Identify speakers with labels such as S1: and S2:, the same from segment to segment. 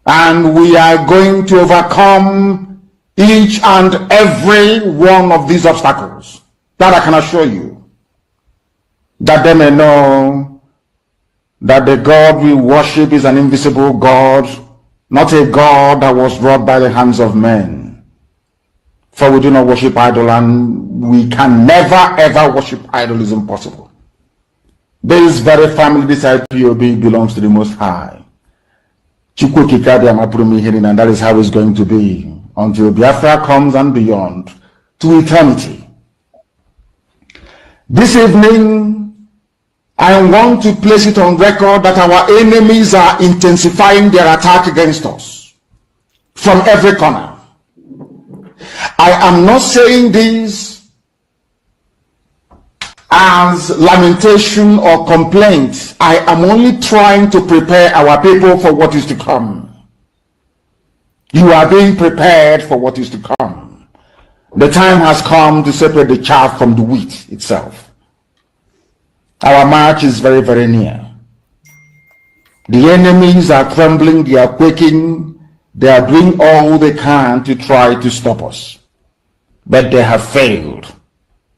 S1: And we are going to overcome each and every one of these obstacles. That I can assure you. That they may know that the God we worship is an invisible God, not a God that was wrought by the hands of men. For we do not worship idol, and we can never ever worship idol. Is impossible. This very family, this IPOB, belongs to the Most High. And that is how it's going to be until Biafra comes and beyond to eternity. This evening, I want to place it on record that our enemies are intensifying their attack against us from every corner. I am not saying this as lamentation or complaint. I am only trying to prepare our people for what is to come. You are being prepared for what is to come. The time has come to separate the chaff from the wheat itself. Our march is very, very near. The enemies are trembling, they are quaking, they are doing all they can to try to stop us. But they have failed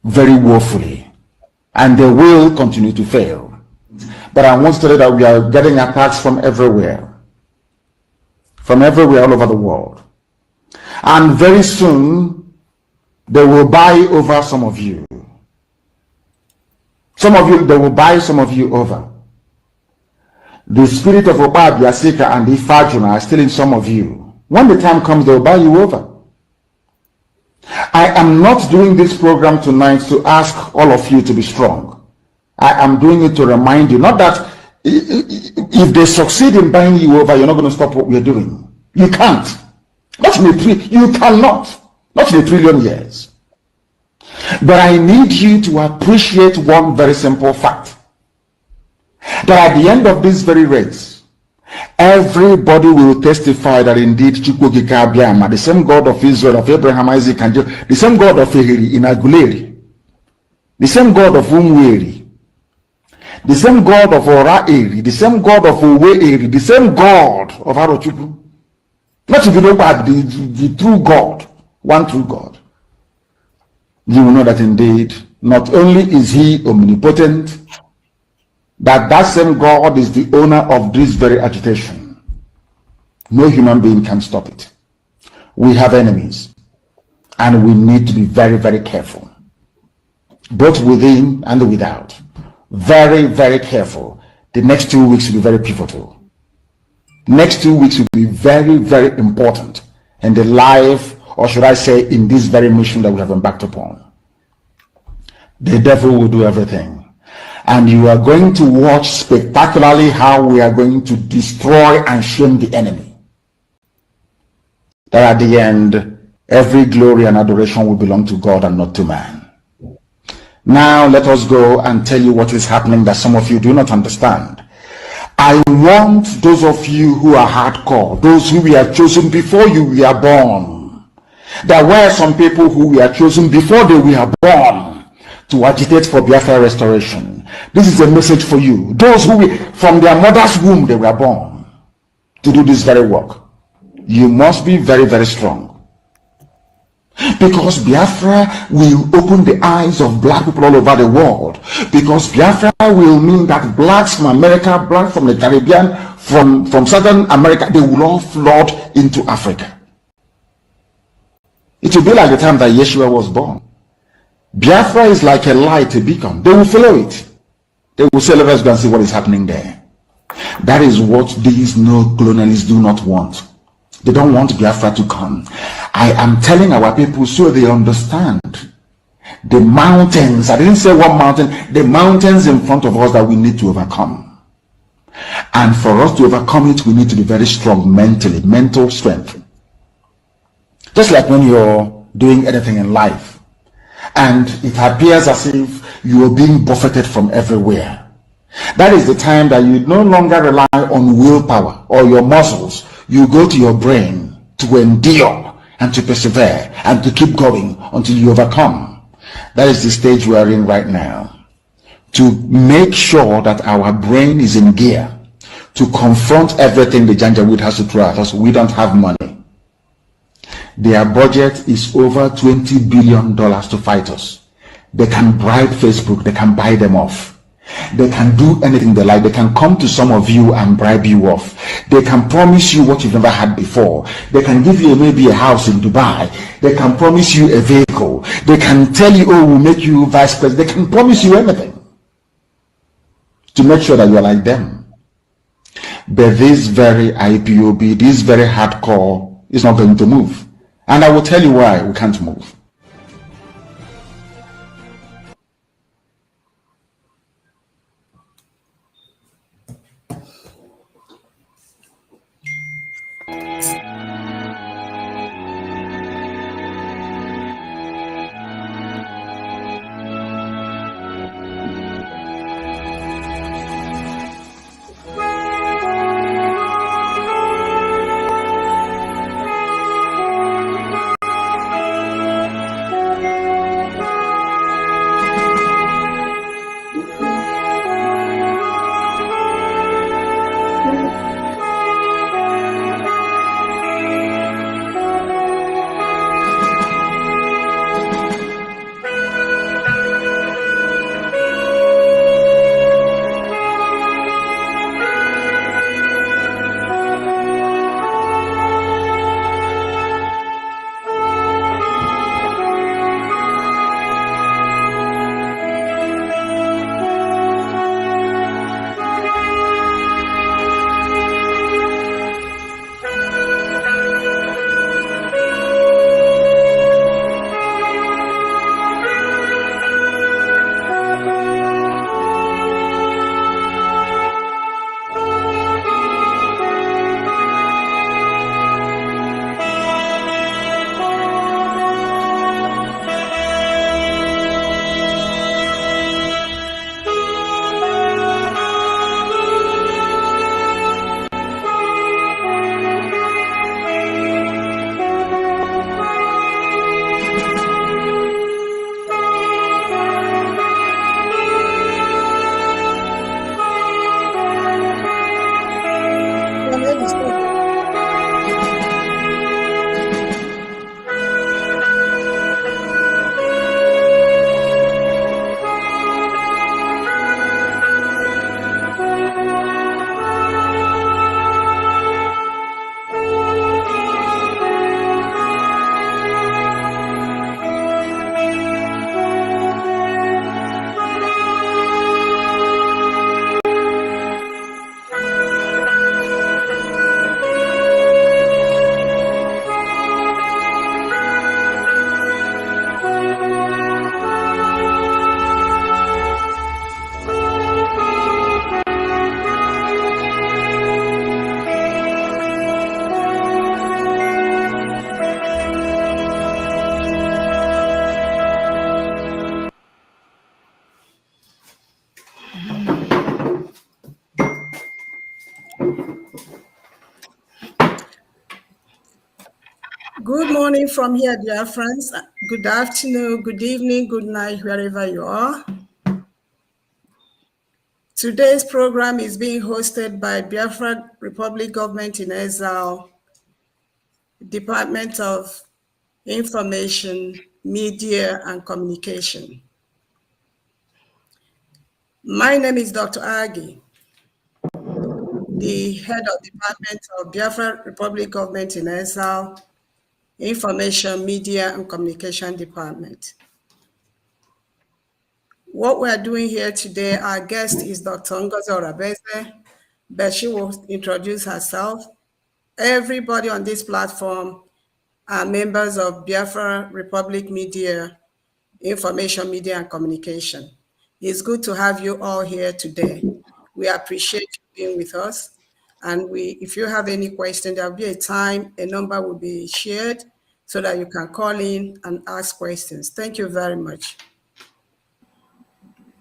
S1: very woefully. And they will continue to fail. But I want to tell you that we are getting attacks from everywhere. From everywhere all over the world. And very soon, they will buy over some of you. Some of you, they will buy some of you over. The spirit of Biasika and Ifajuna are still in some of you. When the time comes, they will buy you over. I am not doing this program tonight to ask all of you to be strong. I am doing it to remind you, not that if they succeed in buying you over, you're not going to stop what we're doing. You can't. You cannot. Not in a trillion years. But I need you to appreciate one very simple fact. That at the end of this very race, everybody will testify that indeed Chukwukika Abiyama, the same God of Israel, of Abraham, Isaac, and Jacob, the same God of Ehiri in Aguleri, the same God of Umweri, the same God of Ora-Eri, the same God of Owe-Eri, the same God of Arochukwu. Not if you know about the true God, one true God. You will know that indeed, not only is he omnipotent, that same God is the owner of this very agitation. No human being can stop it. We have enemies, and we need to be very, very careful, both within and without. Very, very careful. The next 2 weeks will be very pivotal. Next 2 weeks will be very, very important in the life, or should I say, in this very mission that we have embarked upon. The devil will do everything. And you are going to watch spectacularly how we are going to destroy and shame the enemy. That at the end, every glory and adoration will belong to God and not to man. Now let us go and tell you what is happening that some of you do not understand. I want those of you who are hardcore, those who were chosen before you were born. There were some people who were chosen before they were born to agitate for Biafra restoration. This is a message for you. Those who from their mother's womb they were born to do this very work. You must be very, very strong. Because Biafra will open the eyes of black people all over the world. Because Biafra will mean that blacks from America, blacks from the Caribbean, from Southern America, they will all flood into Africa. It will be like the time that Yeshua was born. Biafra is like a light, a beacon. They will follow it. They will say, let us go and see what is happening there. That is what these neo-colonialists do not want. They don't want Biafra to come. I am telling our people so they understand the mountains. I didn't say one mountain. The mountains in front of us that we need to overcome. And for us to overcome it, we need to be very strong mentally, mental strength. Just like when you're doing anything in life, and it appears as if you are being buffeted from everywhere. That is the time that you no longer rely on willpower or your muscles. You go to your brain to endure and to persevere and to keep going until you overcome. That is the stage we are in right now. To make sure that our brain is in gear, to confront everything the Janjaweed has to throw at us. We don't have money. Their budget is over $20 billion to fight us. They can bribe Facebook. They can buy them off. They can do anything they like. They can come to some of you and bribe you off. They can promise you what you've never had before. They can give you maybe a house in Dubai. They can promise you a vehicle. They can tell you, oh, we'll make you vice president. They can promise you anything to make sure that you're like them. But this very IPOB, this very hardcore is not going to move. And I will tell you why we can't move.
S2: Good morning from here, dear friends. Good afternoon, good evening, good night, wherever you are. Today's program is being hosted by Biafra Republic Government in Exile, Department of Information, Media, and Communication. My name is Dr. Agi, the head of Department of Biafra Republic Government in Exile, Information, Media, and Communication Department. What we are doing here today, our guest is Dr. Ngozi Orabueze, but she will introduce herself. Everybody on this platform are members of Biafra Republic Media, Information, Media, and Communication. It's good to have you all here today. We appreciate you being with us. And if you have any question, there'll be a number will be shared so that you can call in and ask questions. Thank you very much.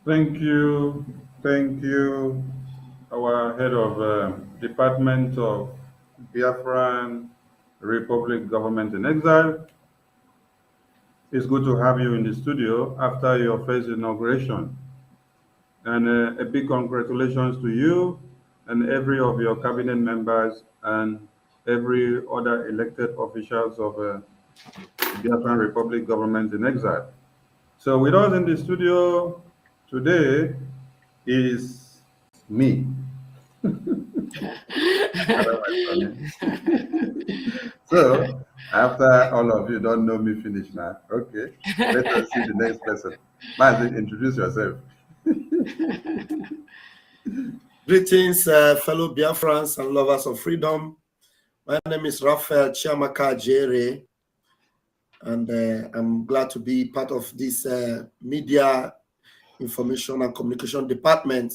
S3: Thank you. Thank you, our head of Department of Biafran Republic Government in Exile. It's good to have you in the studio after your first inauguration. And a big congratulations to you and every of your cabinet members and every other elected officials of the Biafran Republic government in exile. So with us in the studio today is me. So after all of you don't know me finish now, okay, let us see the next person. Mazi, introduce yourself.
S4: Greetings, fellow Biafrans and lovers of freedom. My name is Raphael Chiamaka Jere, and I'm glad to be part of this media information and communication department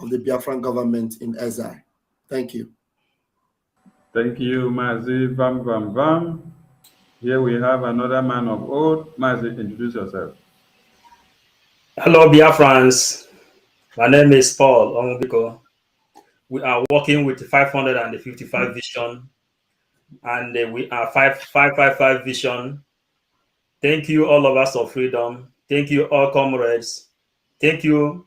S4: of the Biafran government in exile. Thank you.
S3: Thank you, Mazi. Vam, vam, vam. Here we have another man of old. Mazi, introduce yourself.
S5: Hello, Biafrans. My name is Paul Onwubiko. We are working with 555 vision, and we are 555 vision. Thank you, all of us of freedom. Thank you, all comrades. Thank you,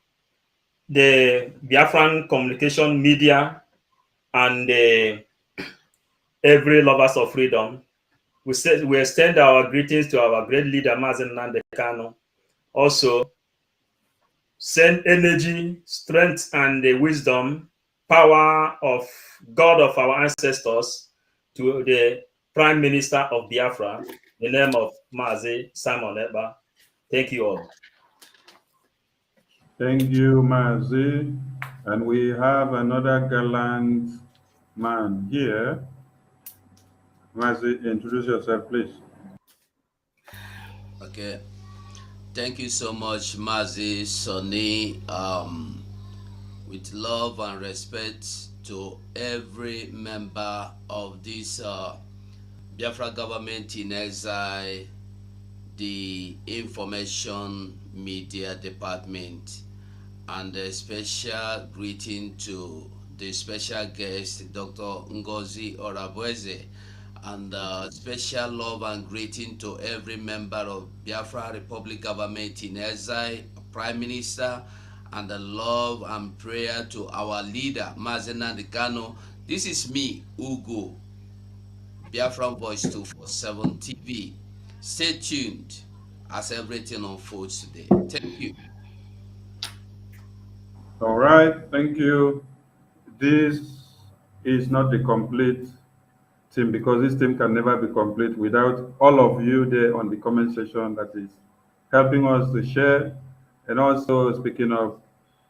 S5: the Biafran communication media, and every lovers of freedom. We extend our greetings to our great leader, Mazen Nnamdi Kanu. Also, send energy, strength, and the wisdom, power of God of our ancestors to the Prime Minister of Biafra, in the name of Mazi Simon Eba. Thank you all.
S3: Thank you, Mazi. And we have another gallant man here. Mazi, introduce yourself, please.
S6: Okay. Thank you so much, Mazi Sonny. With love and respect to every member of this Biafra government in exile, the information media department, and a special greeting to the special guest, Dr. Ngozi Orabueze, and special love and greeting to every member of Biafra Republic government in exile, Prime Minister, and the love and prayer to our leader, Mazen Nnamdi Kanu. This is me, Ugo, Biafran Voice 247 TV. Stay tuned as everything unfolds today. Thank you.
S3: All right, thank you. This is not the complete team because this team can never be complete without all of you there on the comment section that is helping us to share and also speaking of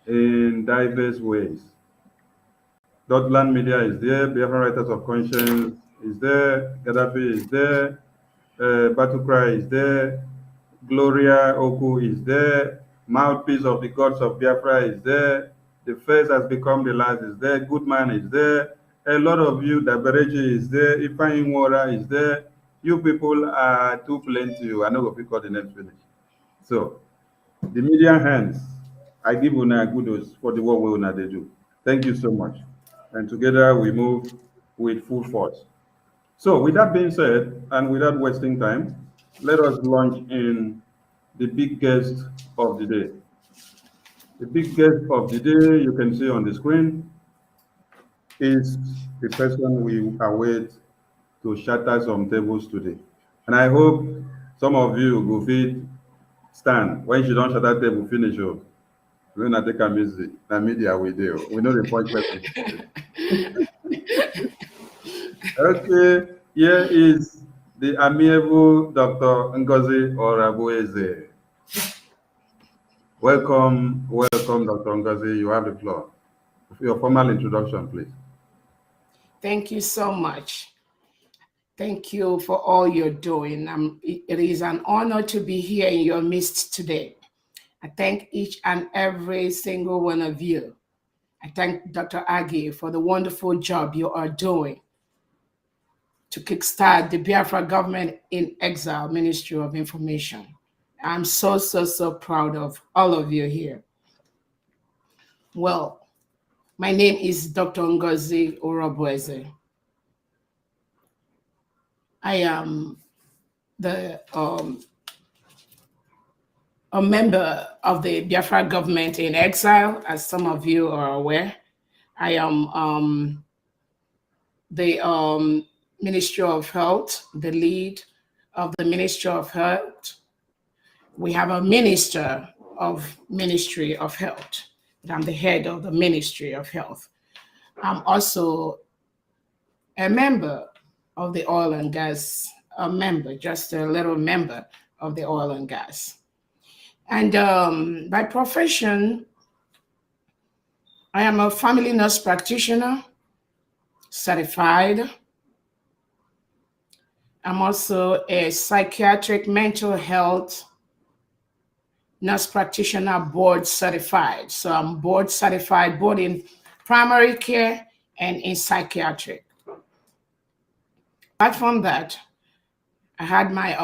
S3: in diverse ways. Dotland Media is there, Biafran Writers of Conscience is there, Gaddafi is there, Battle Cry is there, Gloria Oku is there, Mouthpiece of the Gods of Biafra is there, The First Has Become the Last is there, Goodman is there, a lot of you, Dabereji is there, Ifeanyi Nwora is there. You people are too plenty. I know if you got the next finish. So, the media hands, I give una kudos for the work we una they do. Thank you so much. And together we move with full force. So with that being said, and without wasting time, let us launch in the big guest of the day. The big guest of the day, you can see on the screen, is the person we await to shatter some tables today. And I hope some of you go fit stand when she don't shatter table finish. We're not take a music, the media we do. We know the point person. Okay, here is the amiable Dr. Ngozi Orabueze. Welcome, Dr. Ngozi. You have the floor. For your formal introduction, please.
S2: Thank you so much. Thank you for all you're doing. It is an honor to be here in your midst today. I thank each and every single one of you. I thank Dr. Agi for the wonderful job you are doing to kickstart the Biafra Government in Exile Ministry of Information. I'm so proud of all of you here. Well, my name is Dr. Ngozi Orabueze. I am a member of the Biafra government in exile, as some of you are aware. I am the Ministry of Health, the lead of the Ministry of Health. We have a Minister of Ministry of Health. I'm the head of the Ministry of Health. I'm also a member of the oil and gas, a member, just a little member of the oil and gas. And by profession, I am a family nurse practitioner, certified. I'm also a psychiatric mental health nurse practitioner board certified. So I'm board certified both in primary care and in psychiatric. Apart from that, I had my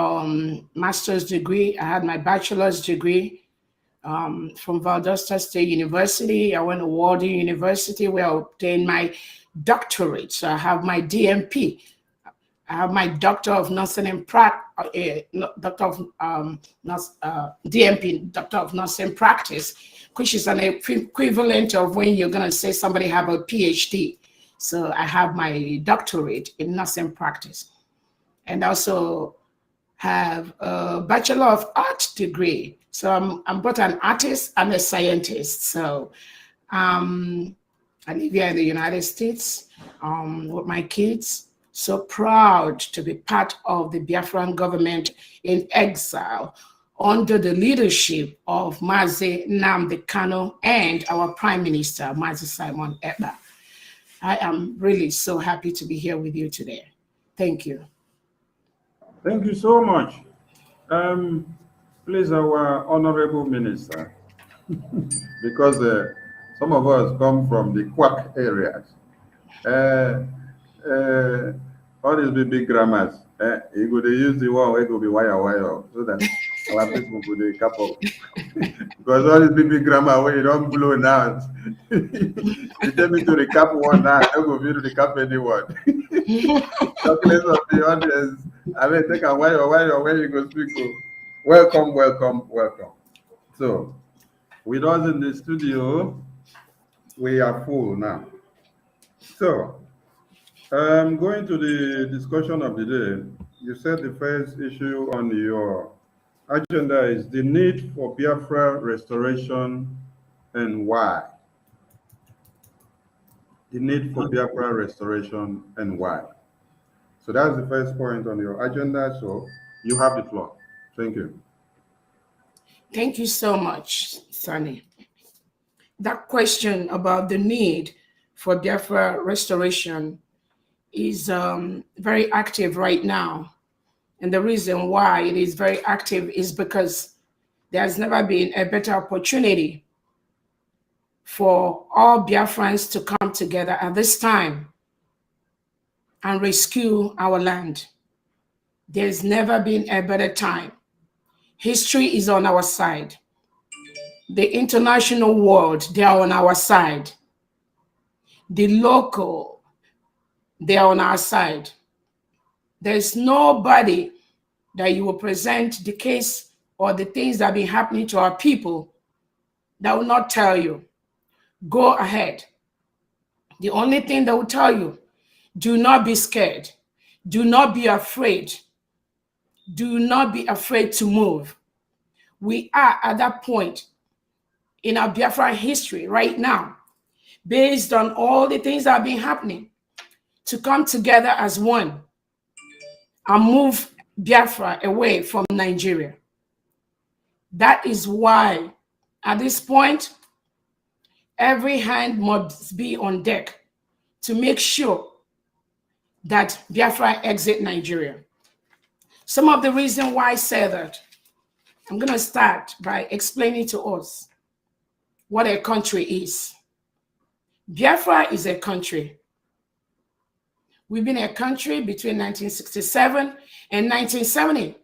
S2: master's degree. I had my bachelor's degree from Valdosta State University. I went to Walden University where I obtained my doctorate. So I have my DMP. I have my Doctor of Nursing and Doctor of DMP, Doctor of Nursing Practice, which is an equivalent of when you're going to say somebody have a PhD. So I have my doctorate in nursing practice, and also have a Bachelor of Art degree. So I'm both an artist and a scientist. So I live here in the United States with my kids. So proud to be part of the Biafran government in exile under the leadership of Mazi Nnamdi Kanu and our Prime Minister, Mazi Simon Ekpa. I am really so happy to be here with you today. Thank you.
S3: Thank you so much. Please, our Honorable Minister, because some of us come from the quack areas. All these big grammars, you could use the one where it could be wire, so that our people could cap up. Because all these big grammar where you don't blow now, you tell me to recap one now, I don't go to recap anyone. Talkless of the audience, I mean, take a while, where you go speak. Welcome, welcome, welcome. So, with us in the studio, we are full now. So, going to the discussion of the day, you said the first issue on your agenda is the need for Biafra restoration and why. The need for Biafra restoration and why. So that's the first point on your agenda. So you have the floor. Thank you.
S2: Thank you so much, Sunny. That question about the need for Biafra restoration is very active right now. And the reason why it is very active is because there's never been a better opportunity for all Biafrans to come together at this time and rescue our land. There's never been a better time. History is on our side. The international world, they are on our side. The local, they are on our side. There's nobody that you will present the case or the things that have been happening to our people that will not tell you, go ahead. The only thing that will tell you, do not be scared. Do not be afraid. Do not be afraid to move. We are at that point in our Biafra history right now, based on all the things that have been happening, to come together as one and move Biafra away from Nigeria. That is why, at this point, every hand must be on deck to make sure that Biafra exit Nigeria. Some of the reason why I say that, I'm going to start by explaining to us what a country is. Biafra is a country. We've been a country between 1967 and 1970,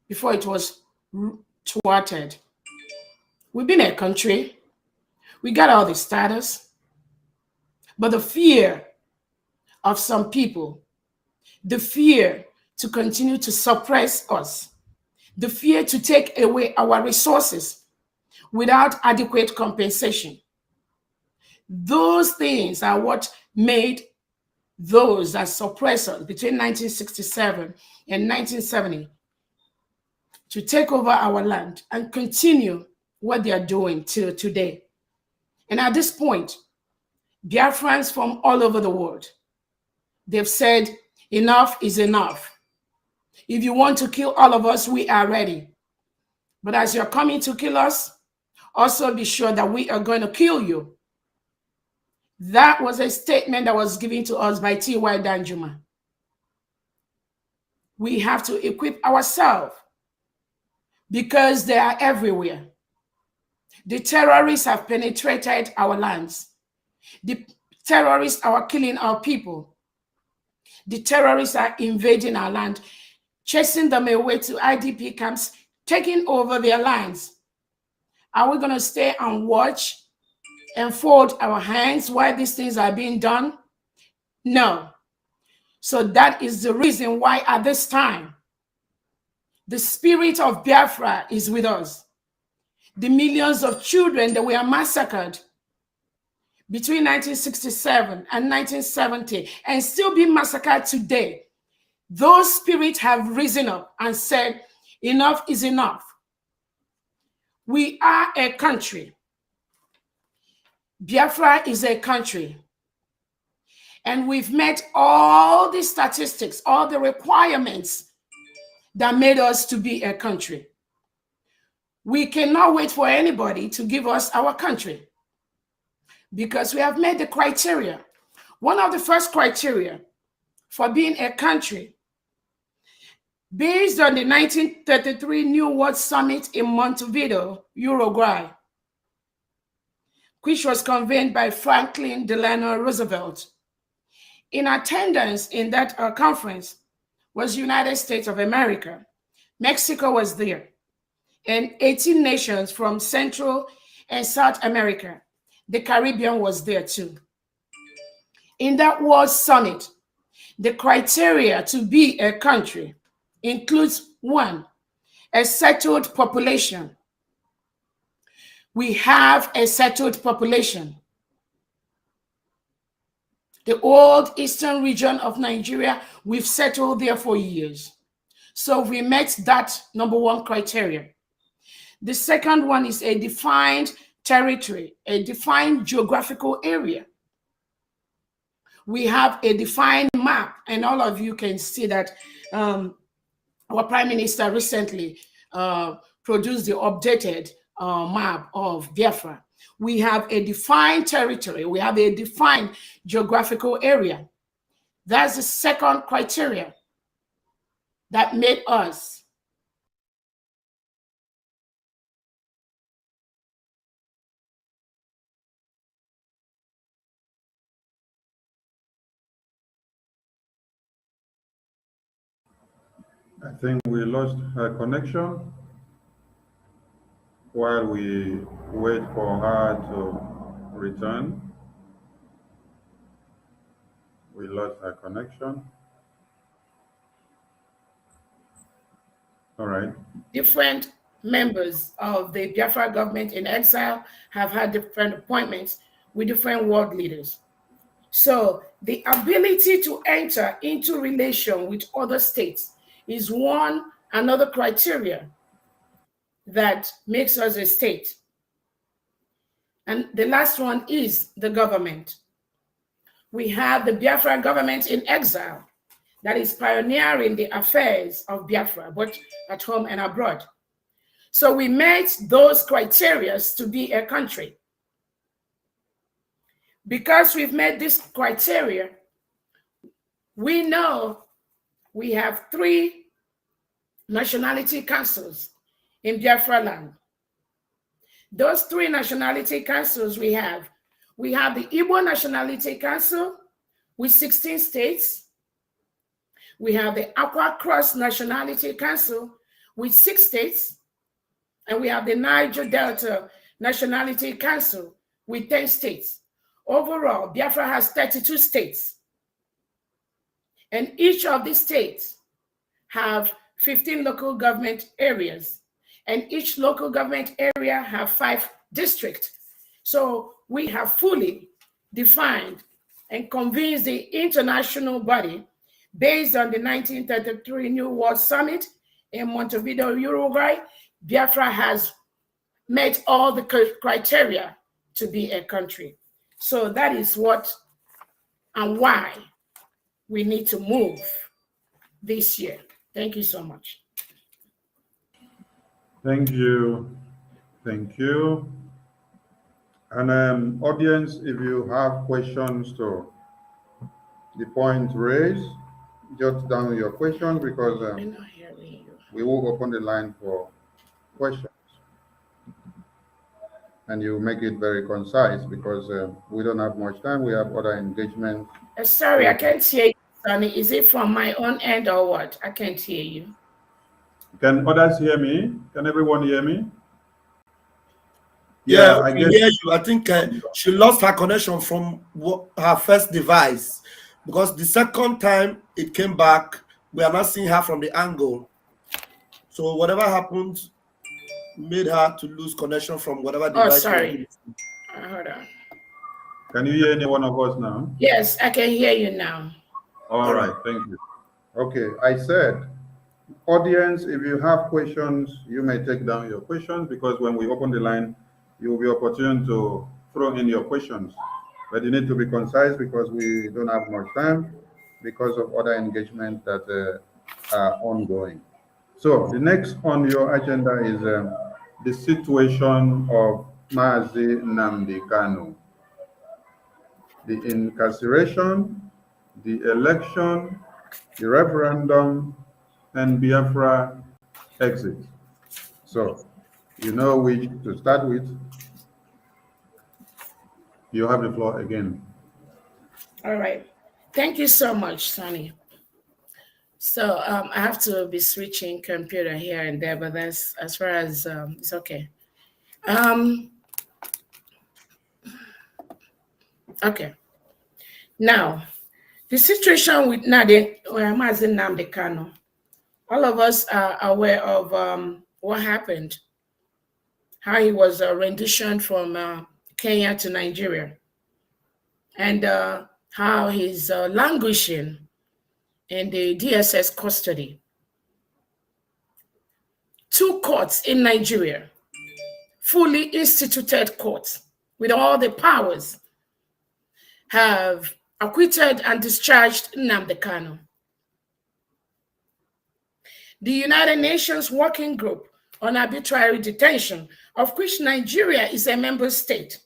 S2: before it was thwarted. We've been a country. We got all the status. But the fear of some people, the fear to continue to suppress us, the fear to take away our resources without adequate compensation, Those things are what made those as suppressors between 1967 and 1970 to take over our land and continue what they are doing till today. And at this point, Biafrans from all over the world, they've said, enough is enough. If you want to kill all of us, we are ready. But as you're coming to kill us, also be sure that we are going to kill you. That was a statement that was given to us by T.Y. Danjuma. We have to equip ourselves because they are everywhere. The terrorists have penetrated our lands. The terrorists are killing our people. The terrorists are invading our land, chasing them away to IDP camps, taking over their lands. Are we going to stay and watch and fold our hands while these things are being done? No. So that is the reason why at this time, the spirit of Biafra is with us. The millions of children that were massacred between 1967 and 1970 and still being massacred today, those spirits have risen up and said, enough is enough. We are a country. Biafra is a country. And we've met all the statistics, all the requirements that made us to be a country. We cannot wait for anybody to give us our country because we have met the criteria. One of the first criteria for being a country, based on the 1933 New World Summit in Montevideo, Uruguay, which was convened by Franklin Delano Roosevelt. In attendance in that conference was United States of America. Mexico was there, and 18 nations from Central and South America. The Caribbean was there too. In that World Summit, the criteria to be a country includes 1, a settled population. We have a settled population. The old eastern region of Nigeria, we've settled there for years. So we met that number 1 criteria. The second one is a defined territory, a defined geographical area. We have a defined map, and all of you can see that our Prime Minister recently produced the updated map of Biafra. We have a defined territory. We have a defined geographical area. That's the second criteria that made us.
S3: I think we lost her connection. While we wait for her to return, we lost her connection. All right.
S2: Different members of the Biafra government in exile have had different appointments with different world leaders. So the ability to enter into relation with other states is another criteria that makes us a state. And the last one is the government. We have the Biafra government in exile that is pioneering the affairs of Biafra, both at home and abroad. So we met those criteria to be a country. Because we've met this criteria, we know we have 3 nationality councils in Biafra land. Those 3 nationality councils we have the Igbo Nationality Council with 16 states. We have the Aqua Cross Nationality Council with 6 states. And we have the Niger Delta Nationality Council with 10 states. Overall, Biafra has 32 states. And each of these states have 15 local government areas. And each local government area have 5 districts. So we have fully
S7: defined and convenes the international body based on the 1933 New World Summit in Montevideo, Uruguay. Biafra has met all the criteria to be a country. So that is what and why we need to move this year. Thank you so much.
S3: Thank you. Thank you. And audience, if you have questions to the point raised, jot down your questions because we will open the line for questions. And you make it very concise because we don't have much time. We have other engagements.
S7: Sorry, I can't hear you, Sonny. Is it from my own end or what? I can't hear you.
S3: Can others hear me? Can everyone hear me?
S4: Yeah, I can hear you. I think she lost her connection from her first device because the second time it came back, we are not seeing her from the angle. So whatever happened made her to lose connection from whatever device.
S7: Oh, sorry. Hold on.
S3: Can you hear any one of us now?
S7: Yes, I can hear you now.
S3: All right, thank you. Okay, I said, audience, if you have questions, you may take down your questions because when we open the line, you will be opportune to throw in your questions. But you need to be concise because we don't have much time because of other engagements that are ongoing. So the next on your agenda is the situation of Mazi Nnamdi Kanu, the incarceration, the election, the referendum, and Biafra exit. So you know which to start with. You have the floor again.
S7: All right. Thank you so much, Sonny. So I have to be switching computer here and there, but that's as far as it's okay. Okay. Now, the situation with Mazi Nnamdi Kanu, all of us are aware of what happened, how he was renditioned from Kenya to Nigeria, and how he's languishing in the DSS custody. 2 courts in Nigeria, fully instituted courts with all the powers, have acquitted and discharged Nnamdi Kanu. The United Nations Working Group on Arbitrary Detention, of which Nigeria is a member state.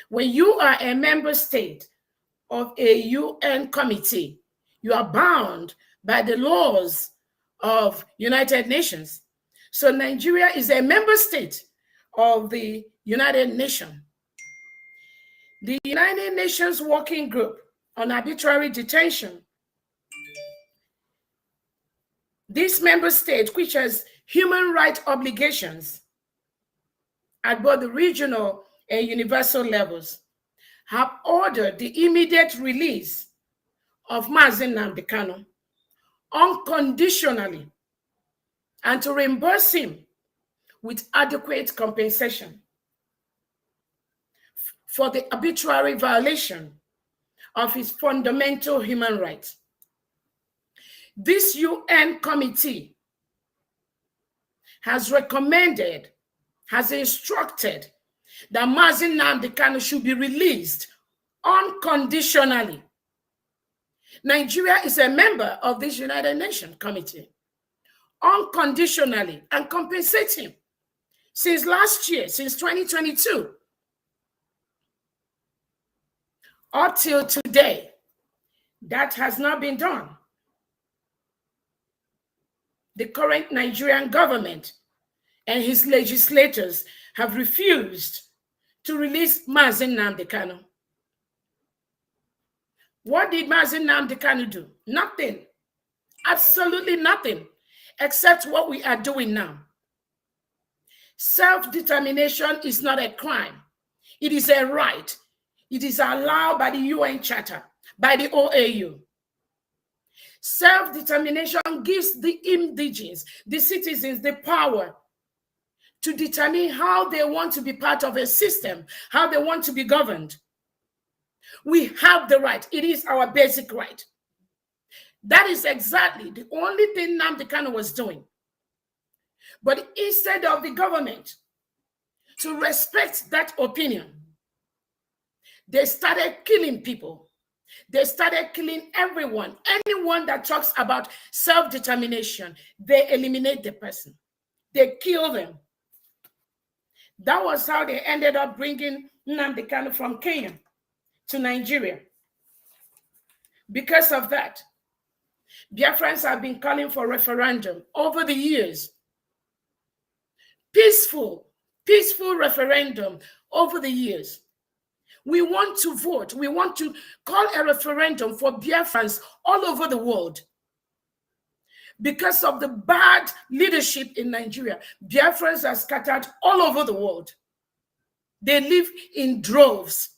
S7: When you are a member state of a UN committee, you are bound by the laws of United Nations. So Nigeria is a member state of the United Nations. The United Nations Working Group on Arbitrary Detention, this member state, which has human rights obligations at both the regional and universal levels, have ordered the immediate release of Mazi Nnamdi Kanu unconditionally and to reimburse him with adequate compensation for the arbitrary violation of his fundamental human rights. This UN committee has recommended, has instructed that Mazi Nnamdi Kanu should be released unconditionally. Nigeria is a member of this United Nations committee. Unconditionally, and compensate him. Since last year, since 2022, up till today, that has not been done. The current Nigerian government and his legislators have refused to release Mazi Nnamdi Kanu. What did Mazi Nnamdi Kanu do? Nothing. Absolutely nothing, except what we are doing now. Self-determination is not a crime. It is a right. It is allowed by the UN Charter, by the OAU. Self-determination gives the indigenous, the citizens, the power to determine how they want to be part of a system, how they want to be governed. We have the right. It is our basic right. That is exactly the only thing Nnamdi Kanu was doing. But instead of the government to respect that opinion, they started killing people. They started killing everyone. Anyone that talks about self-determination, they eliminate the person. They kill them. That was how they ended up bringing Nnamdi Kanu from Kenya to Nigeria. Because of that, Biafrans have been calling for referendum over the years. Peaceful referendum over the years. We want to vote. We want to call a referendum for Biafrans all over the world. Because of the bad leadership in Nigeria, Biafrans are scattered all over the world. They live in droves.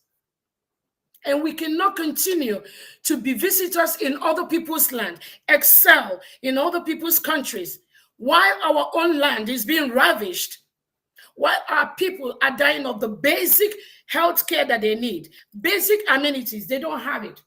S7: And we cannot continue to be visitors in other people's land, excel in other people's countries, while our own land is being ravished, while our people are dying of the basic health care that they need, basic amenities, they don't have it.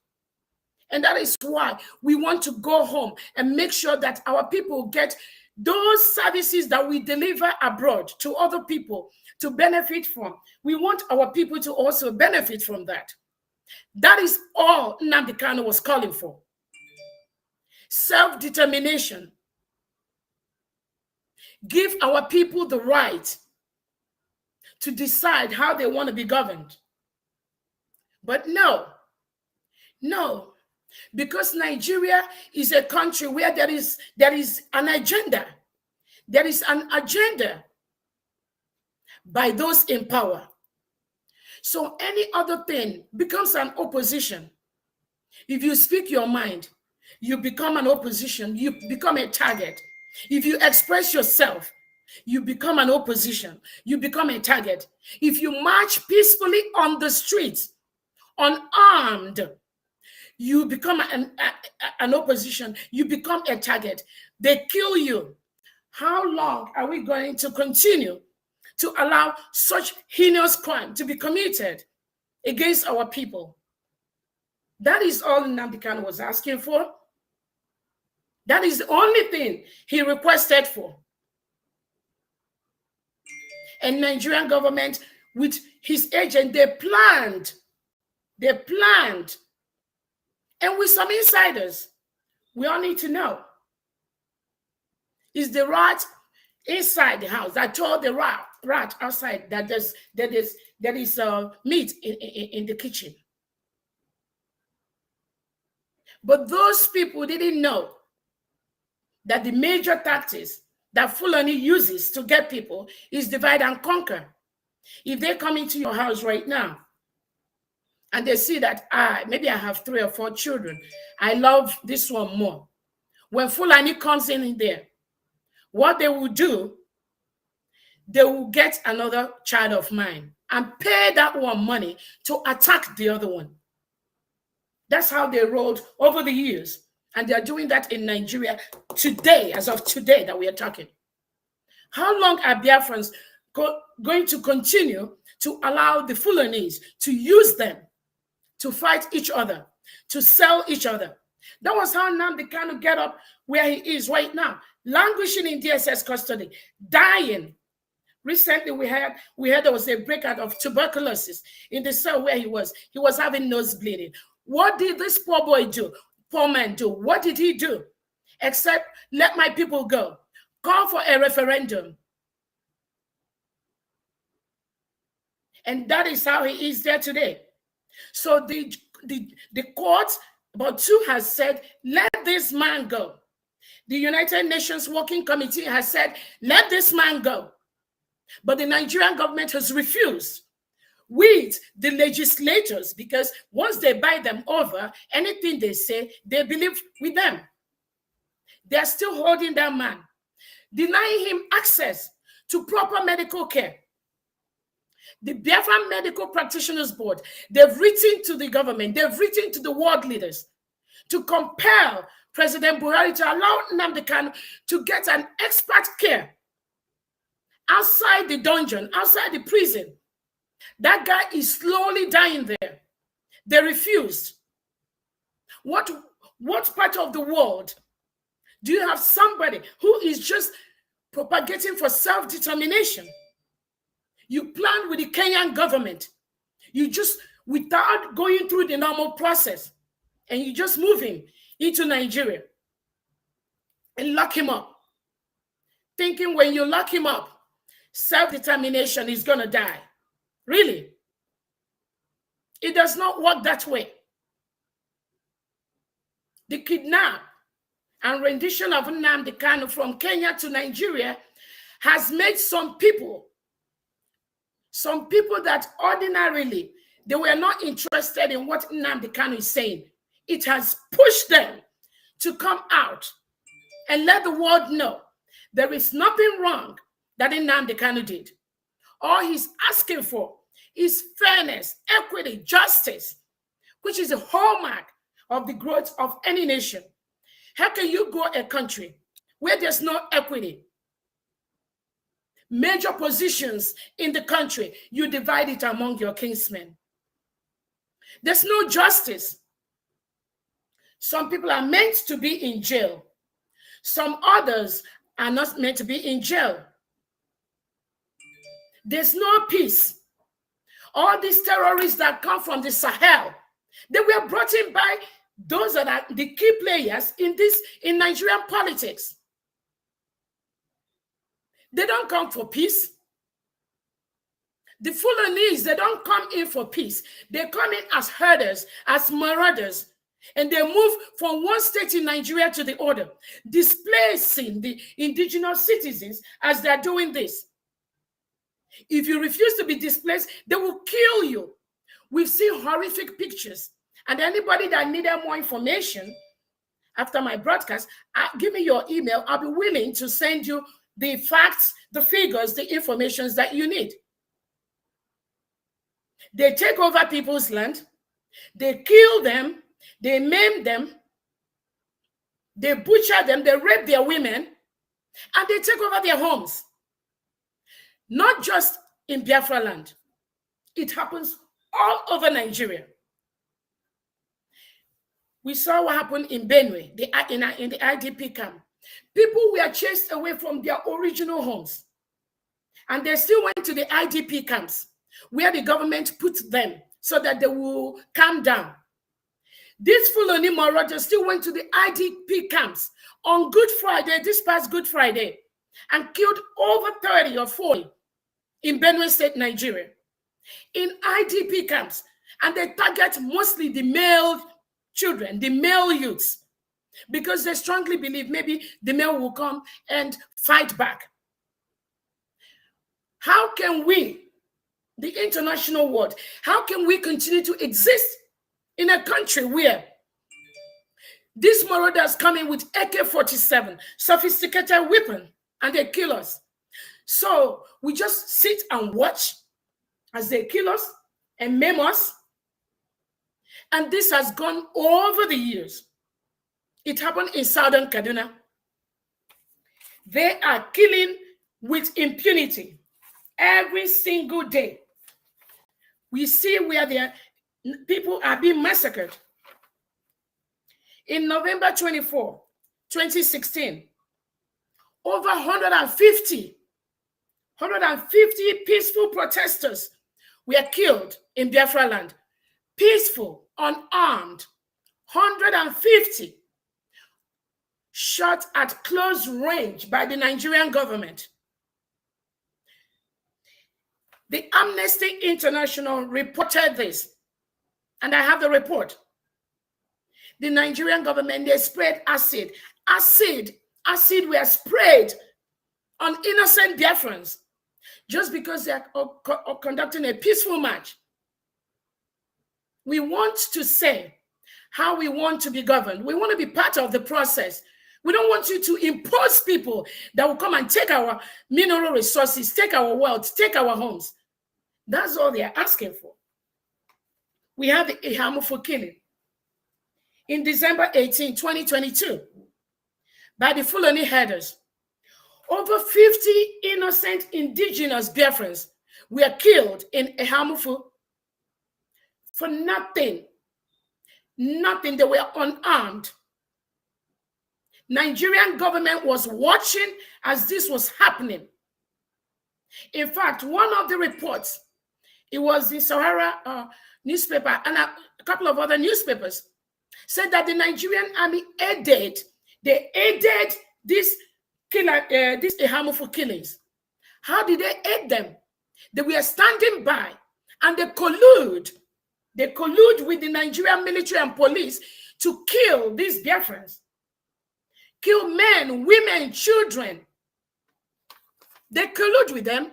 S7: And that is why we want to go home and make sure that our people get those services that we deliver abroad to other people to benefit from. We want our people to also benefit from that. That is all Nnamdi Kanu was calling for. Self-determination. Give our people the right to decide how they want to be governed. But no, because Nigeria is a country where there is an agenda. There is an agenda by those in power. So any other thing becomes an opposition. If you speak your mind, you become an opposition. You become a target. If you express yourself, you become an opposition. You become a target. If you march peacefully on the streets, unarmed, you become an opposition. You become a target. They kill you. How long are we going to continue to allow such heinous crime to be committed against our people? That is all Nnamdi Kanu was asking for. That is the only thing he requested for. And Nigerian government, with his agent, they planned. And with some insiders, we all need to know. Is the rat inside the house that told the rat outside that there is meat in the kitchen? But those people didn't know that the major tactics that Fulani uses to get people is divide and conquer. If they come into your house right now and they see that maybe I have 3 or 4 children, I love this one more. When Fulani comes in there, what they will do, they will get another child of mine and pay that one money to attack the other one. That's how they rolled over the years. And they're doing that in Nigeria today, as of today that we are talking. How long are Biafrans going to continue to allow the Fulanis to use them to fight each other, to sell each other? That was how Nnamdi Kanu get up where he is right now, languishing in DSS custody, dying. Recently, we heard there was a breakout of tuberculosis in the cell where he was. He was having nose bleeding. What did this poor boy do? Poor man do? What did he do? Except let my people go. Call for a referendum. And that is how he is there today. So the court, about 2 has said, let this man go. The United Nations Working Committee has said, let this man go. But the Nigerian government has refused with the legislators, because once they buy them over, anything they say, they believe with them. They're still holding that man, denying him access to proper medical care. The Biafra Medical Practitioners Board, they've written to the government, they've written to the world leaders to compel President Buhari to allow Nnamdi Kanu to get an expert care outside the dungeon, outside the prison. That guy is slowly dying there. They refused. What part of the world do you have somebody who is just propagating for self-determination? You plan with the Kenyan government. You just, without going through the normal process, and you just move him into Nigeria and lock him up, thinking when you lock him up, self-determination is going to die. Really? It does not work that way. The kidnap and rendition of Nnamdi Kanu from Kenya to Nigeria has made some people that ordinarily they were not interested in what Nnamdi Kanu is saying. It has pushed them to come out and let the world know there is nothing wrong that Nnamdi Kanu did. All he's asking for is fairness, equity, justice, which is a hallmark of the growth of any nation. How can you go a country where there's no equity? Major positions in the country, you divide it among your kinsmen. There's no justice. Some people are meant to be in jail. Some others are not meant to be in jail. There's no peace. All these terrorists that come from the Sahel, they were brought in by those that are the key players in Nigerian politics. They don't come for peace. The Fulani, they don't come in for peace. They come in as herders, as marauders, and they move from one state in Nigeria to the other, displacing the indigenous citizens as they're doing this. If you refuse to be displaced, they will kill you. We've seen horrific pictures. And anybody that needed more information after my broadcast, give me your email. I'll be willing to send you the facts, the figures, the information that you need. They take over people's land. They kill them. They maim them. They butcher them. They rape their women. And they take over their homes. Not just in Biafra land. It happens all over Nigeria. We saw what happened in Benue, in the IDP camp. People were chased away from their original homes. And they still went to the IDP camps where the government put them so that they will calm down. These Fulani marauders still went to the IDP camps on Good Friday, this past Good Friday, and killed over 30 or 40 in Benue State, Nigeria, in IDP camps. And they target mostly the male children, the male youths, because they strongly believe maybe the male will come and fight back. How can we, the international world, how can we continue to exist in a country where these marauders come in with AK-47, sophisticated weapon, and they kill us? So we just sit and watch as they kill us and maim us. And this has gone over the years. It happened in southern Kaduna. They are killing with impunity every single day. We see where their people are being massacred. In November 24, 2016, over 150 peaceful protesters were killed in Biafra land. Peaceful, unarmed, 150 shot at close range by the Nigerian government. The Amnesty International reported this, and I have the report. The Nigerian government, they sprayed acid. Acid were sprayed on innocent Biafrans just because they are conducting a peaceful march. We want to say how we want to be governed. We want to be part of the process. We don't want you to impose people that will come and take our mineral resources, take our wealth, take our homes. That's all they are asking for. We have the Ihamufo killing in December 18, 2022 by the Fulani herders. Over 50 innocent indigenous Biafrans were killed in Ihamufo for nothing Nothing. They were unarmed. Nigerian government was watching as this was happening. In fact, one of the reports, it was the Sahara newspaper and a couple of other newspapers, said that the Nigerian army aided this harmful killings. How did they aid them? They were standing by and they collude with the Nigerian military and police to kill these Biafrans. Kill men, women, children. They collude with them.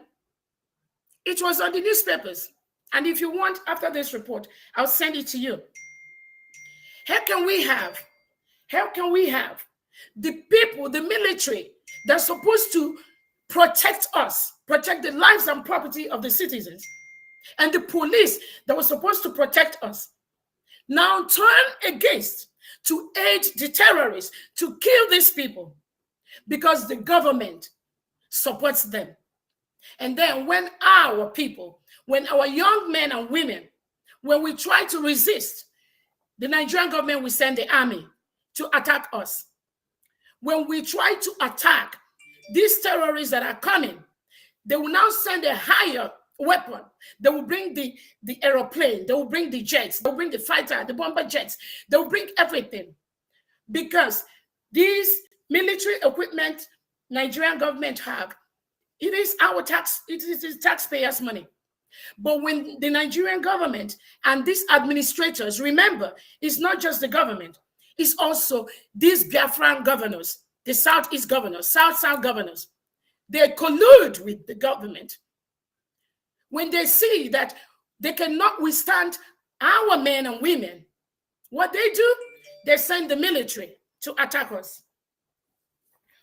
S7: It was on the newspapers. And if you want, after this report, I'll send it to you. How can we have the people, the military, that's supposed to protect us, protect the lives and property of the citizens, and the police that was supposed to protect us, now turn against to aid the terrorists to kill these people because the government supports them? And then when our people, when our young men and women, when we try to resist, the Nigerian government will send the army to attack us. When we try to attack these terrorists that are coming, they will now send a higher weapon. They will bring the aeroplane, they will bring the jets, they will bring the fighter, the bomber jets, they will bring everything. Because these military equipment Nigerian government have, it is our tax, it is taxpayers' money. But when the Nigerian government and these administrators, remember, it's not just the government, it's also these Biafran governors, the Southeast governors, South governors. They collude with the government. When they see that they cannot withstand our men and women, what they do, they send the military to attack us.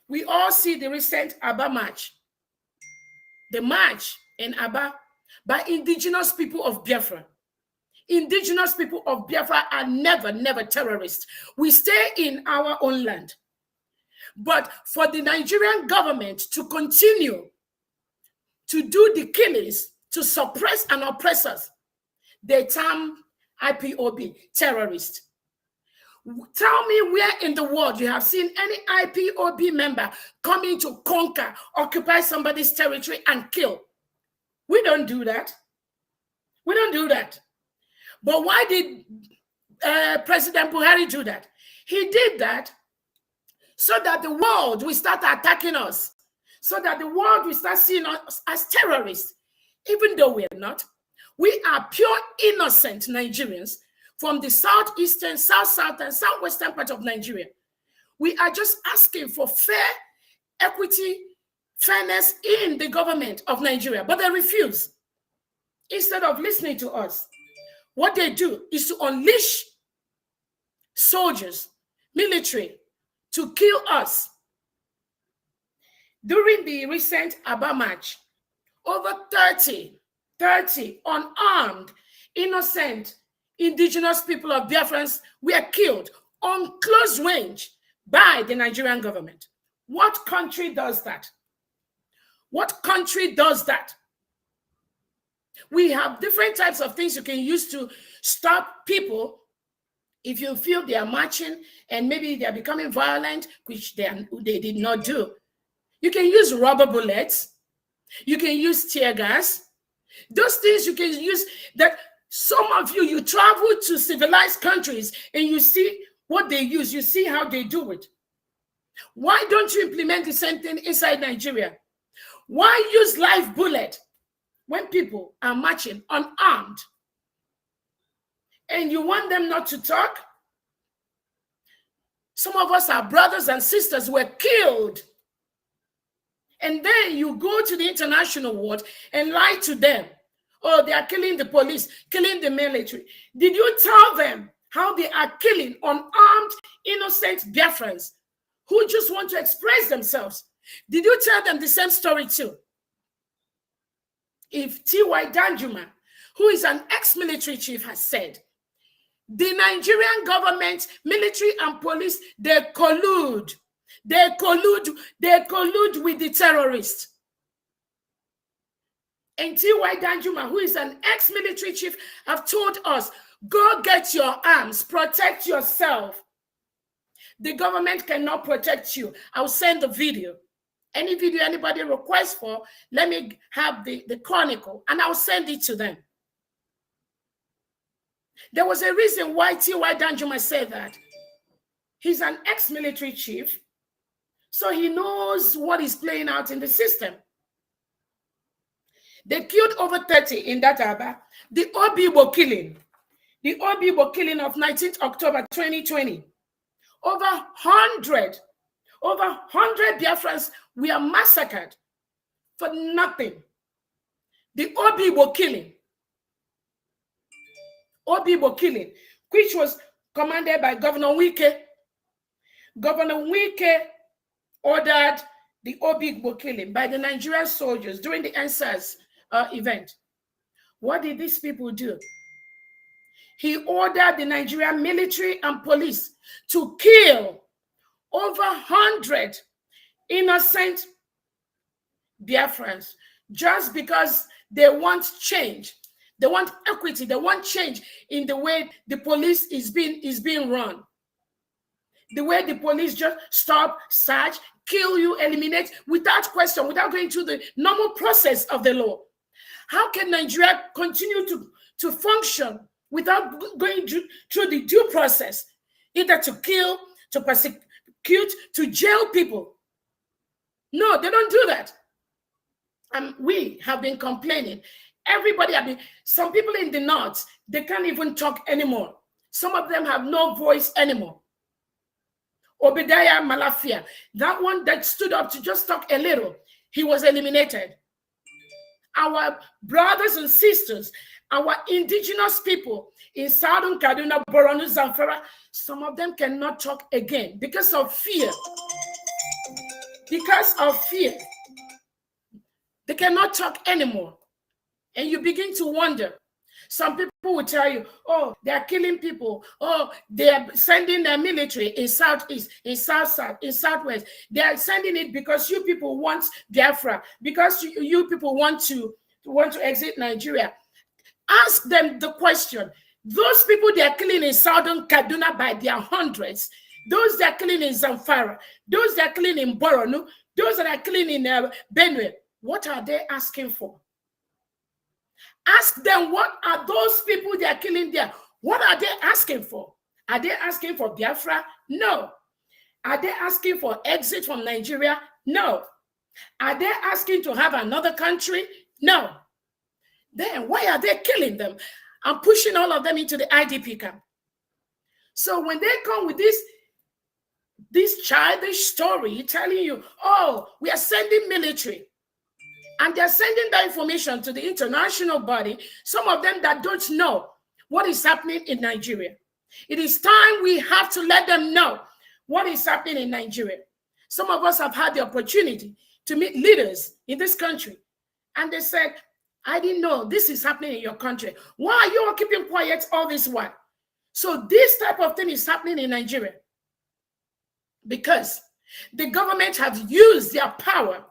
S7: We all see the recent Aba march. The march in Aba by indigenous people of Biafra. Indigenous people of Biafra are never terrorists. We stay in our own land. But for the Nigerian government to continue to do the killings, to suppress and oppress us, they term IPOB terrorist. Tell me where in the world you have seen any IPOB member coming to conquer, occupy somebody's territory and kill. We don't do that. We don't do that. But why did President Buhari do that? He did that so that the world will start attacking us, so that the world will start seeing us as terrorists, even though we are not. We are pure innocent Nigerians from the southeastern, south, and southwestern part of Nigeria. We are just asking for fair, equity, fairness in the government of Nigeria, but they refuse. Instead of listening to us, what they do is to unleash soldiers, military, to kill us. During the recent Aba march, over 30 unarmed, innocent, indigenous people of Biafrans were killed on close range by the Nigerian government. What country does that? What country does that? We have different types of things you can use to stop people if you feel they are marching and maybe they are becoming violent, which they did not do. You can use rubber bullets. You can use tear gas. Those things you can use. That some of you travel to civilized countries and you see what they use. You see how they do it. Why don't you implement the same thing inside Nigeria? Why use live bullet when people are marching unarmed? And you want them not to talk? Some of us, our brothers and sisters, were killed. And then you go to the international world and lie to them. Oh, they are killing the police, killing the military. Did you tell them how they are killing unarmed, innocent Biafrans who just want to express themselves? Did you tell them the same story too? If T.Y. Danjuma, who is an ex-military chief, has said, the Nigerian government, military and police, they collude with the terrorists. And T.Y. Danjuma, who is an ex-military chief, have told us, Go get your arms. Protect yourself. The government cannot protect you. I'll send the video. Any video anybody requests for, let me have the chronicle, and I'll send it to them. There was a reason why T.Y. Danjuma said that. He's an ex-military chief, so he knows what is playing out in the system. They killed over 30 in that Aba. The Obibo killing of 19th October 2020. Over 100 Biafrans were massacred for nothing. The Obibo killing, which was commanded by Governor Wike. Governor Wike ordered the Obibo killing by the Nigerian soldiers during the NSAS event. What did these people do? He ordered the Nigerian military and police to kill over 100 innocent Biafrans just because they want change. They want equity. They want change in the way the police is being run. The way the police just stop, search, kill you, eliminate without question, without going through the normal process of the law. How can Nigeria continue to function without going through the due process, either to kill, to persecute, to jail people? No, they don't do that. And we have been complaining. Everybody have been, some people in the north, they can't even talk anymore. Some of them have no voice anymore. Obadiah Malafia, that one that stood up to just talk a little, he was eliminated. Our brothers and sisters, our indigenous people in Southern Kaduna, Borno, Zamfara, some of them cannot talk again because of fear. Because of fear. They cannot talk anymore. And you begin to wonder. Some people will tell you, oh, they are killing people. Oh, they are sending their military in Southeast, in South-South, in Southwest. They are sending it because you people want Biafra, because you people want to exit Nigeria. Ask them the question. Those people they are killing in Southern Kaduna by their hundreds, those that are killing in Zamfara, those that are killing in Borno, those that are killing in Benue, what are they asking for? Ask them, what are those people they are killing there? What are they asking for? Are they asking for Biafra? No. Are they asking for exit from Nigeria? No. Are they asking to have another country? No. Then why are they killing them and pushing all of them into the IDP camp? So when they come with this childish story telling you, oh, we are sending military, and they're sending that information to the international body, some of them that don't know what is happening in Nigeria. It is time we have to let them know what is happening in Nigeria. Some of us have had the opportunity to meet leaders in this country, and they said, I didn't know this is happening in your country. Why are you all keeping quiet all this while? So this type of thing is happening in Nigeria because the government have used their power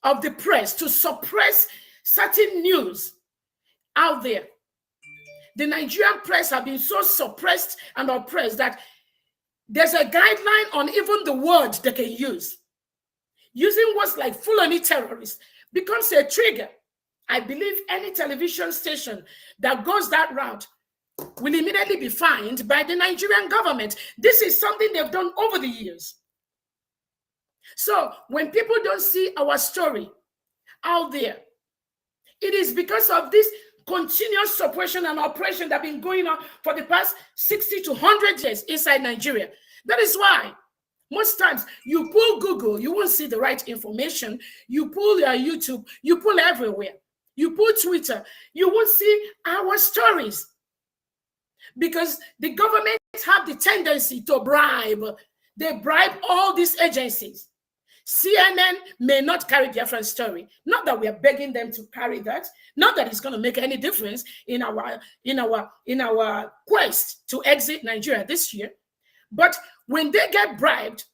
S7: of the press to suppress certain news out there. The Nigerian press have been so suppressed and oppressed that there's a guideline on even the words they can use. Using words like Fulani terrorists becomes a trigger. I believe any television station that goes that route will immediately be fined by the Nigerian government. This is something they've done over the years. So when people don't see our story out there, it is because of this continuous suppression and oppression that have been going on for the past 60 to 100 years inside Nigeria. That is why most times you pull Google, you won't see the right information. You pull your YouTube, you pull everywhere. You pull Twitter, you won't see our stories. Because the government have the tendency to bribe. They bribe all these agencies. CNN may not carry Biafran story. Not that we are begging them to carry that. Not that it's going to make any difference in our quest to exit Nigeria this year. But when they get bribed,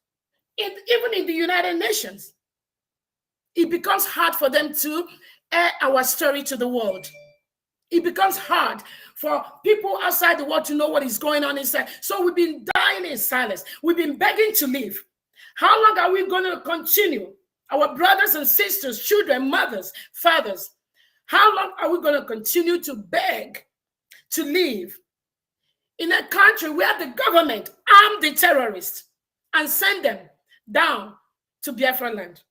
S7: even in the United Nations, it becomes hard for them to air our story to the world. It becomes hard for people outside the world to know what is going on inside. So we've been dying in silence. We've been begging to leave. How long are we going to continue? Our brothers and sisters, children, mothers, fathers, how long are we going to continue to beg to leave in a country where the government armed the terrorists and sent them down to Biafra land?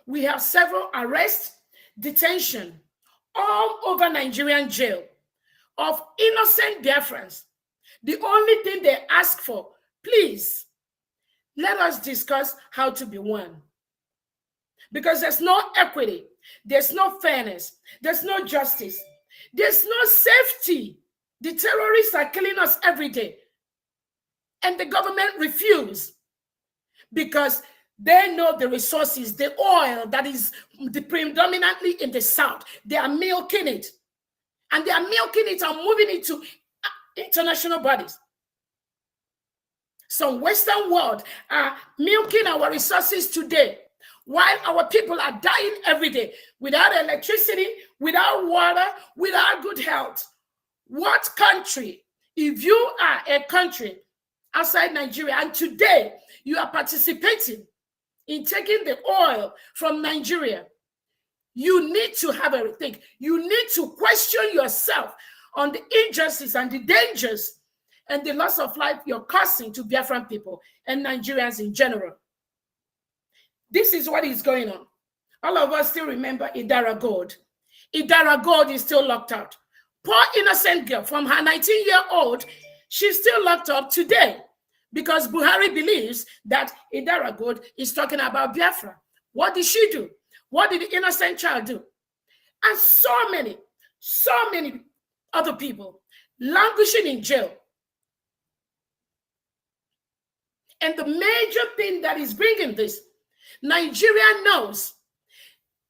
S7: We have several arrests, detention all over Nigerian jail of innocent Biafrans. The only thing they ask for, please, let us discuss how to be one. Because there's no equity, there's no fairness, there's no justice, there's no safety. The terrorists are killing us every day. And the government refuses because they know the resources, the oil that is predominantly in the south. They are milking it. And they are milking it and moving it to international bodies. Some Western world are milking our resources today, while our people are dying every day without electricity, without water, without good health. What country, if you are a country outside Nigeria and today you are participating in taking the oil from Nigeria, you need to have a rethink. You need to question yourself on the injustice and the dangers and the loss of life you're causing to Biafran people and Nigerians in general. This is what is going on. All of us still remember Idara Gold. Idara Gold is still locked out. Poor innocent girl from her 19-year-old, she's still locked up today because Buhari believes that Idara Gold is talking about Biafra. What did she do? What did the innocent child do? And so many other people languishing in jail. And the major thing that is bringing this, Nigeria knows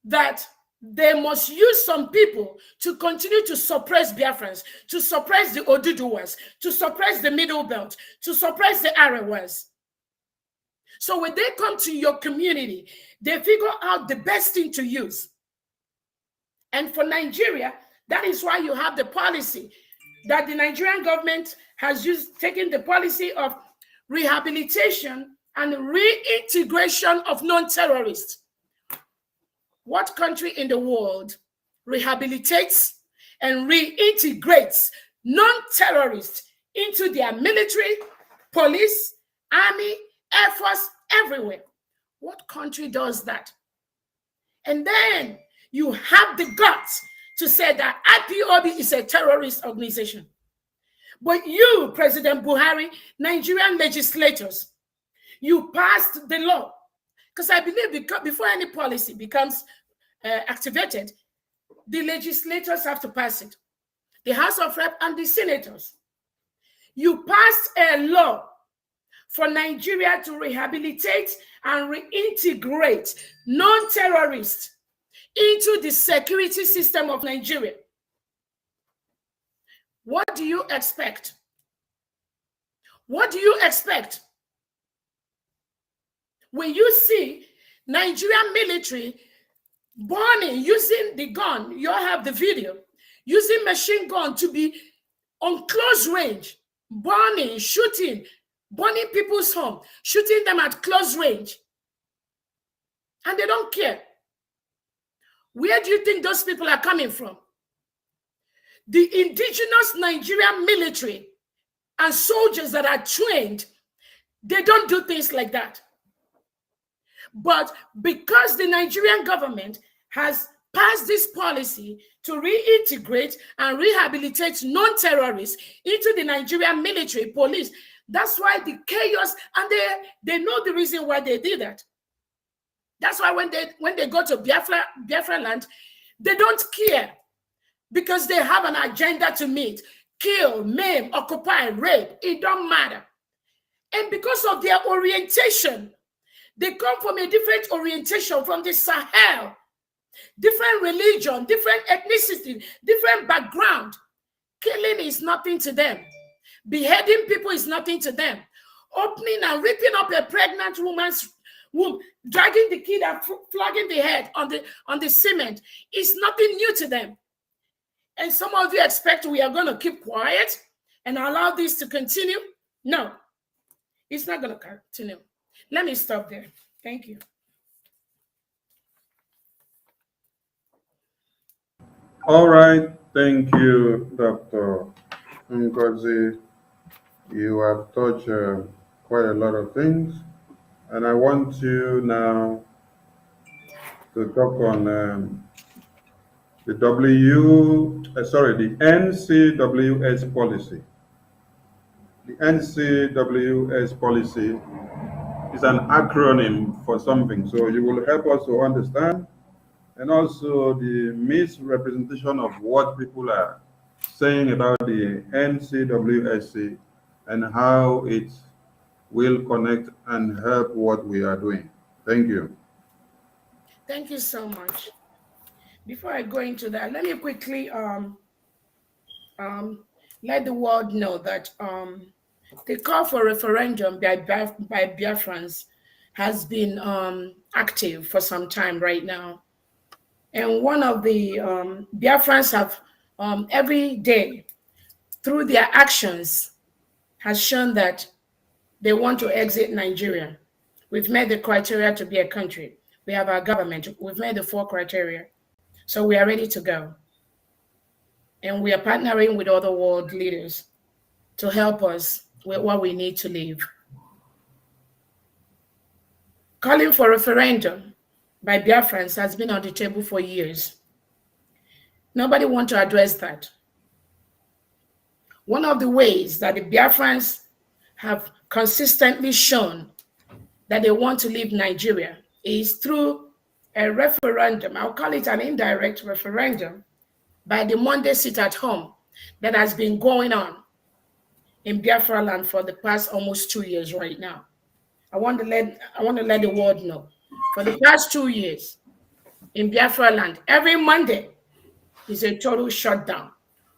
S7: that they must use some people to continue to suppress Biafrans, to suppress the Oduduwas, to suppress the Middle Belt, to suppress the Arewas. So when they come to your community, they figure out the best thing to use. And for Nigeria, that is why you have the policy that the Nigerian government has used, taking the policy of rehabilitation and reintegration of non-terrorists. What country in the world rehabilitates and reintegrates non-terrorists into their military, police, army, air force, everywhere? What country does that? And then you have the guts to say that IPOB is a terrorist organization. But you, President Buhari, Nigerian legislators, you passed the law. Because I believe before any policy becomes activated, the legislators have to pass it. The House of Rep and the senators. You passed a law for Nigeria to rehabilitate and reintegrate non-terrorists into the security system of Nigeria. What do you expect? What do you expect? When you see Nigerian military burning, using the gun, you all have the video, using machine gun to be on close range, burning, shooting, burning people's home, shooting them at close range. And they don't care. Where do you think those people are coming from? The indigenous Nigerian military and soldiers that are trained, they don't do things like that. But because the Nigerian government has passed this policy to reintegrate and rehabilitate non-terrorists into the Nigerian military, police, that's why the chaos, and they know the reason why they did that. That's why when they go to Biafra land, they don't care because they have an agenda to meet. Kill, maim, occupy, rape, it don't matter. And because of their orientation, they come from a different orientation from the Sahel, different religion, different ethnicity, different background. Killing is nothing to them. Beheading people is nothing to them. Opening and ripping up a pregnant woman's dragging the kid and flogging the head on the cement is nothing new to them. And some of you expect we are going to keep quiet and allow this to continue. No, it's not going to continue. Let me stop there. Thank you.
S3: All right. Thank you, Dr. Ngozi. You have touched quite a lot of things. And I want you now to talk on the NCWS policy. The NCWS policy is an acronym for something, so you will help us to understand, and also the misrepresentation of what people are saying about the NCWSC and how it will connect and help what we are doing. Thank you.
S7: Thank you so much. Before I go into that, let me quickly let the world know that the call for referendum by Biafrans has been active for some time right now. And one of the Biafrans have every day, through their actions, has shown that they want to exit Nigeria. We've met the criteria to be a country. We have our government. We've met the 4 criteria. So we are ready to go. And we are partnering with other world leaders to help us with what we need to live. Calling for referendum by Biafrans has been on the table for years. Nobody wants to address that. One of the ways that the Biafrans have consistently shown that they want to leave Nigeria is through a referendum. I'll call it an indirect referendum by the Monday sit at home that has been going on in Biafra land for the past almost 2 years right now. I want to let the world know. For the past 2 years in Biafra land, every Monday is a total shutdown.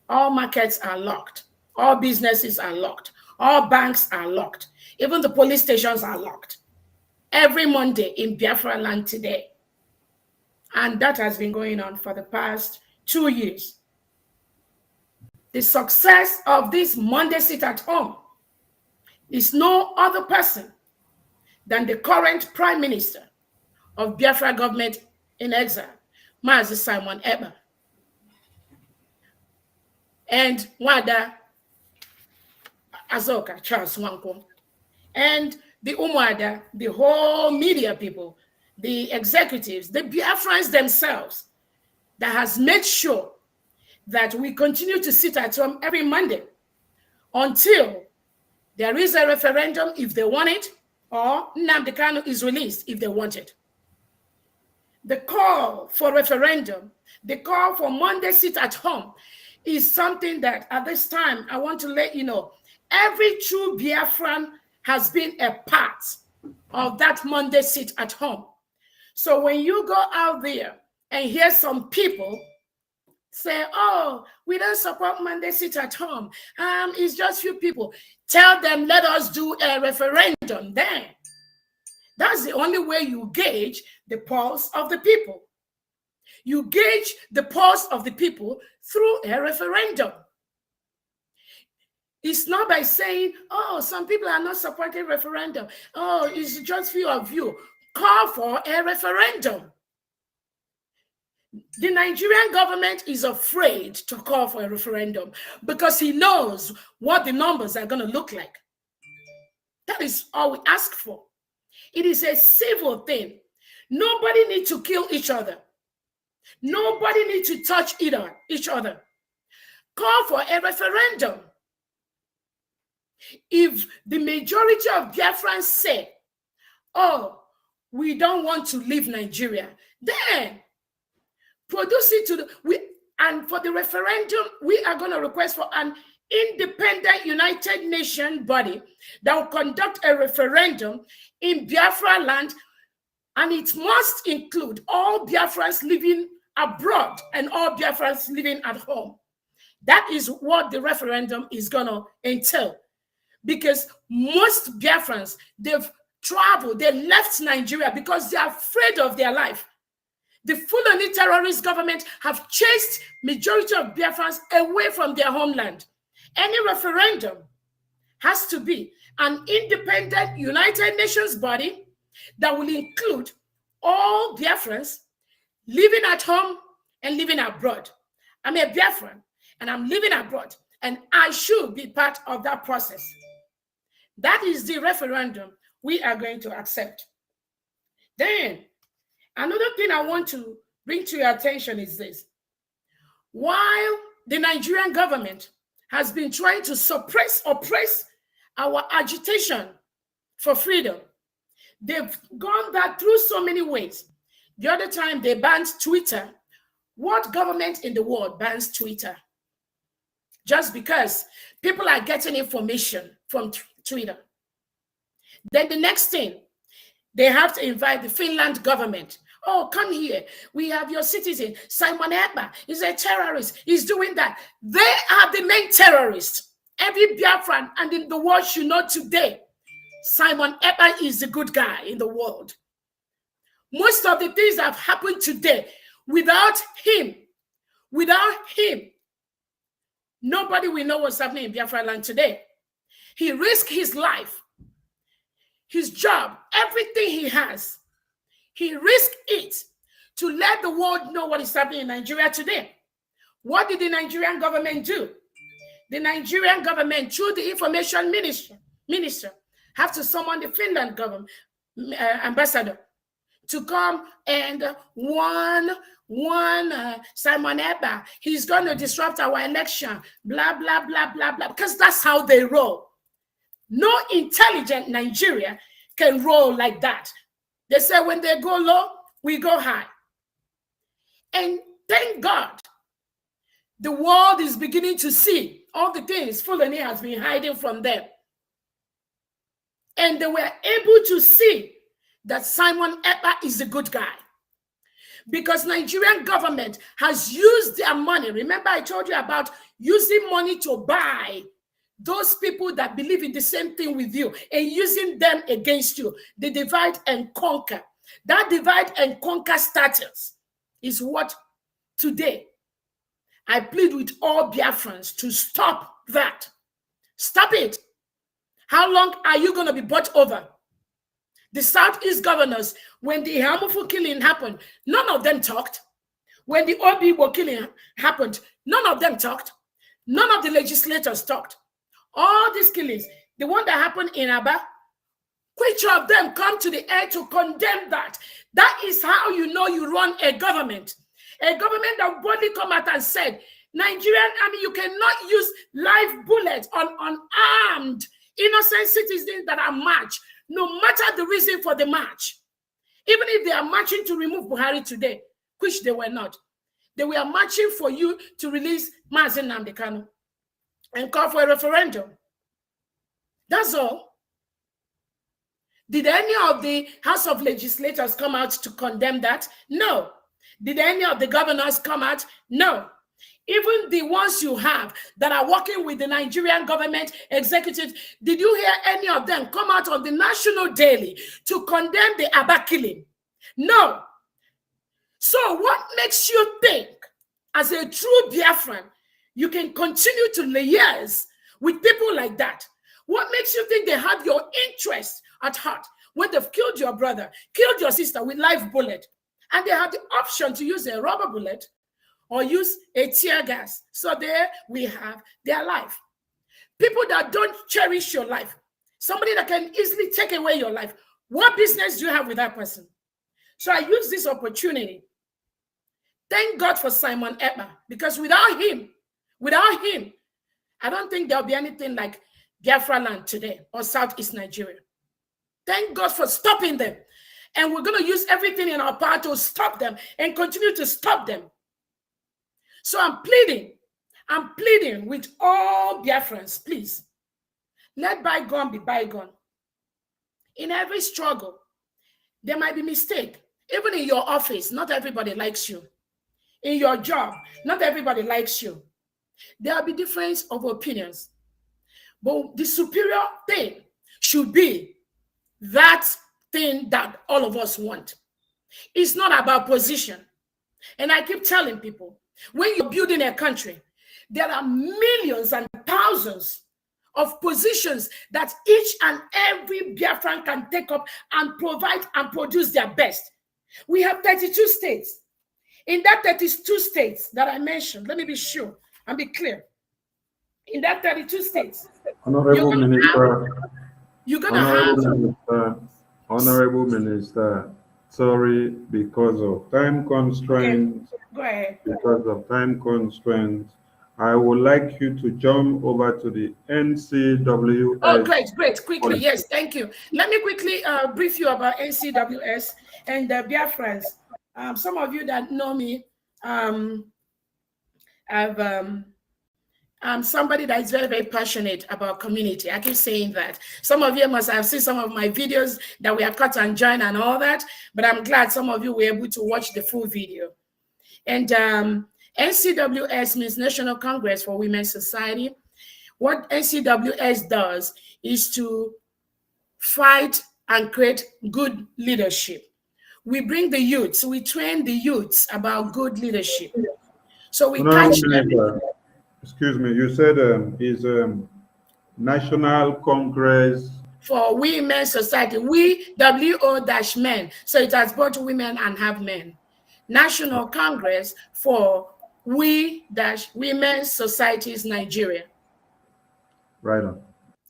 S7: All markets are locked. All businesses are locked. All banks are locked. Even the police stations are locked. Every Monday in Biafra land today. And that has been going on for the past 2 years. The success of this Monday sit at home is no other person than the current Prime Minister of Biafra government in exile, Mazi Simon Ekpa, and Wada Azoka Charles Nwankwo, and the Umuada, the whole media people, the executives, the Biafrans themselves, that has made sure that we continue to sit at home every Monday until there is a referendum if they want it, or Nnamdi Kanu is released if they want it. The call for referendum, the call for Monday sit at home is something that at this time, I want to let you know, every true Biafran has been a part of that Monday sit at home. So when you go out there and hear some people say, oh, we don't support Monday sit at home, it's just few people, tell them, let us do a referendum then. That's the only way you gauge the pulse of the people. You gauge the pulse of the people through a referendum. It's not by saying, oh, some people are not supporting referendum. Oh, it's just few of you. Call for a referendum. The Nigerian government is afraid to call for a referendum because he knows what the numbers are going to look like. That is all we ask for. It is a civil thing. Nobody needs to kill each other. Nobody needs to touch each other. Call for a referendum. If the majority of Biafrans say, oh, we don't want to leave Nigeria, then produce it and for the referendum, we are going to request for an independent United Nations body that will conduct a referendum in Biafra land, and it must include all Biafrans living abroad and all Biafrans living at home. That is what the referendum is going to entail, because most Biafrans, they've travel. They left Nigeria because they are afraid of their life. The Fulani terrorist government have chased majority of Biafrans away from their homeland. Any referendum has to be an independent United Nations body that will include all Biafrans living at home and living abroad. I'm a Biafran and I'm living abroad, and I should be part of that process. That is the referendum we are going to accept. Then, another thing I want to bring to your attention is this. While the Nigerian government has been trying to oppress our agitation for freedom, they've gone that through so many ways. The other time they banned Twitter. What government in the world bans Twitter? Just because people are getting information from Twitter. Then the next thing, they have to invite the Finland government. Oh, come here. We have your citizen, Simon Ekpa. He's a terrorist. He's doing that. They are the main terrorists. Every Biafran and in the world should know today, Simon Ekpa is the good guy in the world. Most of the things that have happened today, without him, nobody will know what's happening in Biafra land today. He risked his life, his job, everything he has. He risked it to let the world know what is happening in Nigeria today. What did the Nigerian government do? The Nigerian government, through the information minister, have to summon the Finland government ambassador to come and warn Simon Ekpa. He's going to disrupt our election, blah, blah, blah, blah, blah, because that's how they roll. No intelligent Nigeria can roll like that. They say when they go low, we go high. And thank God, the world is beginning to see all the things Fulani has been hiding from them. And they were able to see that Simon Ekpa is a good guy. Because Nigerian government has used their money. Remember I told you about using money to buy those people that believe in the same thing with you and using them against you. The divide and conquer. That divide and conquer status is what today I plead with all Biafrans to stop that. Stop it. How long are you going to be bought over? The Southeast governors, when the harmful killing happened, none of them talked. When the Obibo killing happened, none of them talked. None of the legislators talked. All these killings, the one that happened in Aba, which of them come to the air to condemn that? That is how you know you run a government. A government that boldly come out and said, Nigerian army, you cannot use live bullets on unarmed innocent citizens that are marched, no matter the reason for the march. Even if they are marching to remove Buhari today, which they were not. They were marching for you to release Mazi Nnamdi Kanu and call for a referendum. That's all. Did any of the House of Legislators come out to condemn that? No. Did any of the governors come out? No. Even the ones you have that are working with the Nigerian government executive, did you hear any of them come out on the national daily to condemn the Aba killing? No. So what makes you think, as a true Biafran, you can continue to liaise with people like that? What makes you think they have your interest at heart when they've killed your brother, killed your sister with live bullet, and they have the option to use a rubber bullet or use a tear gas? So there we have their life. People that don't cherish your life, somebody that can easily take away your life, what business do you have with that person? So I use this opportunity. Thank God for Simon Ekpa, because without him, I don't think there'll be anything like Biafra land today or Southeast Nigeria. Thank God for stopping them. And we're going to use everything in our power to stop them and continue to stop them. So I'm pleading with all Biafrans, please, let bygone be bygone. In every struggle, there might be mistake. Even in your office, not everybody likes you. In your job, not everybody likes you. There will be difference of opinions. But the superior thing should be that thing that all of us want. It's not about position. And I keep telling people, when you're building a country, there are millions and thousands of positions that each and every Biafran can take up and provide and produce their best. We have 32 states. In that 32 states that I mentioned, let me be sure and be clear. In that 32 states,
S3: Honorable Minister, Honorable Minister, sorry, because of time constraints.
S7: Okay. Go ahead.
S3: Because of time constraints, I would like you to jump over to the NCWS.
S7: Oh, great. Quickly, yes, thank you. Let me quickly brief you about NCWS and the Biafrans. Some of you that know me, I'm somebody that is very, very passionate about community. I keep saying that. Some of you must have seen some of my videos that we have cut and join and all that, but I'm glad some of you were able to watch the full video. And NCWS means National Congress for Women's Society. What NCWS does is to fight and create good leadership. We bring the youths, we train the youths about good leadership. So we catch them.
S3: Excuse me, you said is National Congress
S7: for Women's Society. We WO-men. So it has both women and have men. National Congress for Women's Societies Nigeria.
S3: Right on.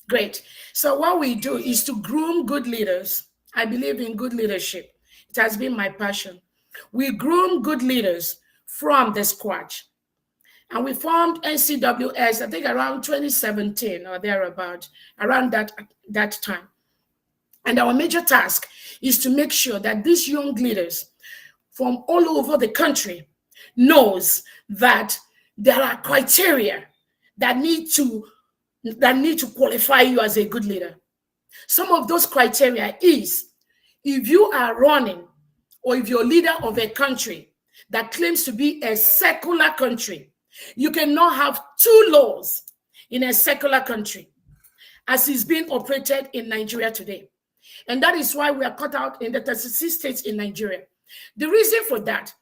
S7: Great. So what we do is to groom good leaders. I believe in good leadership. It has been my passion. We groom good leaders from the scratch. And we formed NCWS, I think around 2017 or thereabout, around that time. And our major task is to make sure that these young leaders from all over the country knows that there are criteria that need to qualify you as a good leader. Some of those criteria is, if you are running or if you're leader of a country that claims to be a secular country, you cannot have two laws in a secular country as is being operated in Nigeria today. And that is why we are cut out in the 36 states in Nigeria. The reason for that,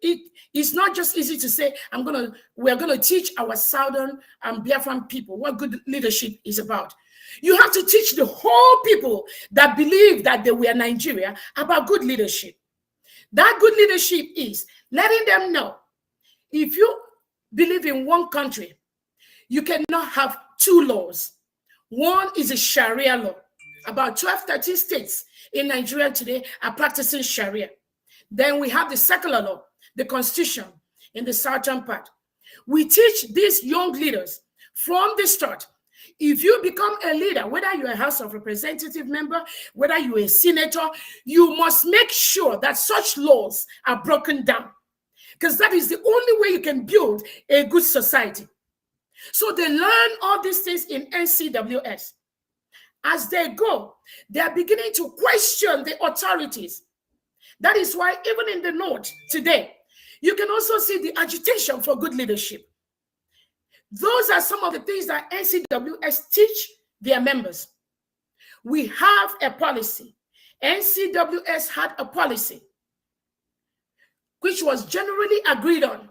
S7: it's not just easy to say, we're going to teach our Southern and Biafran people what good leadership is about. You have to teach the whole people that believe that they were Nigeria about good leadership. That good leadership is letting them know, if you believe in one country, you cannot have two laws. One is a Sharia law. About 12, 13 states in Nigeria today are practicing Sharia. Then we have the secular law, the constitution in the southern part. We teach these young leaders from the start, if you become a leader, whether you're a House of Representative member, whether you're a senator, you must make sure that such laws are broken down, because that is the only way you can build a good society. So they learn all these things in NCWS. As they go, they are beginning to question the authorities. That is why even in the North today, you can also see the agitation for good leadership. Those are some of the things that NCWS teach their members. We have a policy. NCWS had a policy which was generally agreed on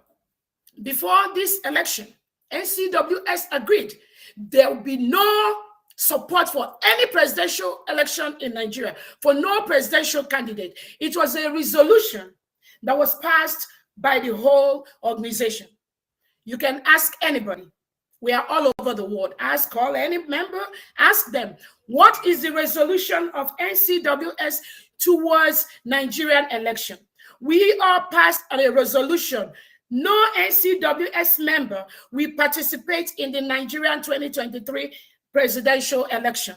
S7: before this election. NCWS agreed there will be no support for any presidential election in Nigeria, for no presidential candidate. It was a resolution that was passed by the whole organization. You can ask anybody. We are all over the world. Call any member, ask them, what is the resolution of NCWS towards Nigerian election? We are passed a resolution. No NCWS member will participate in the Nigerian 2023 presidential election.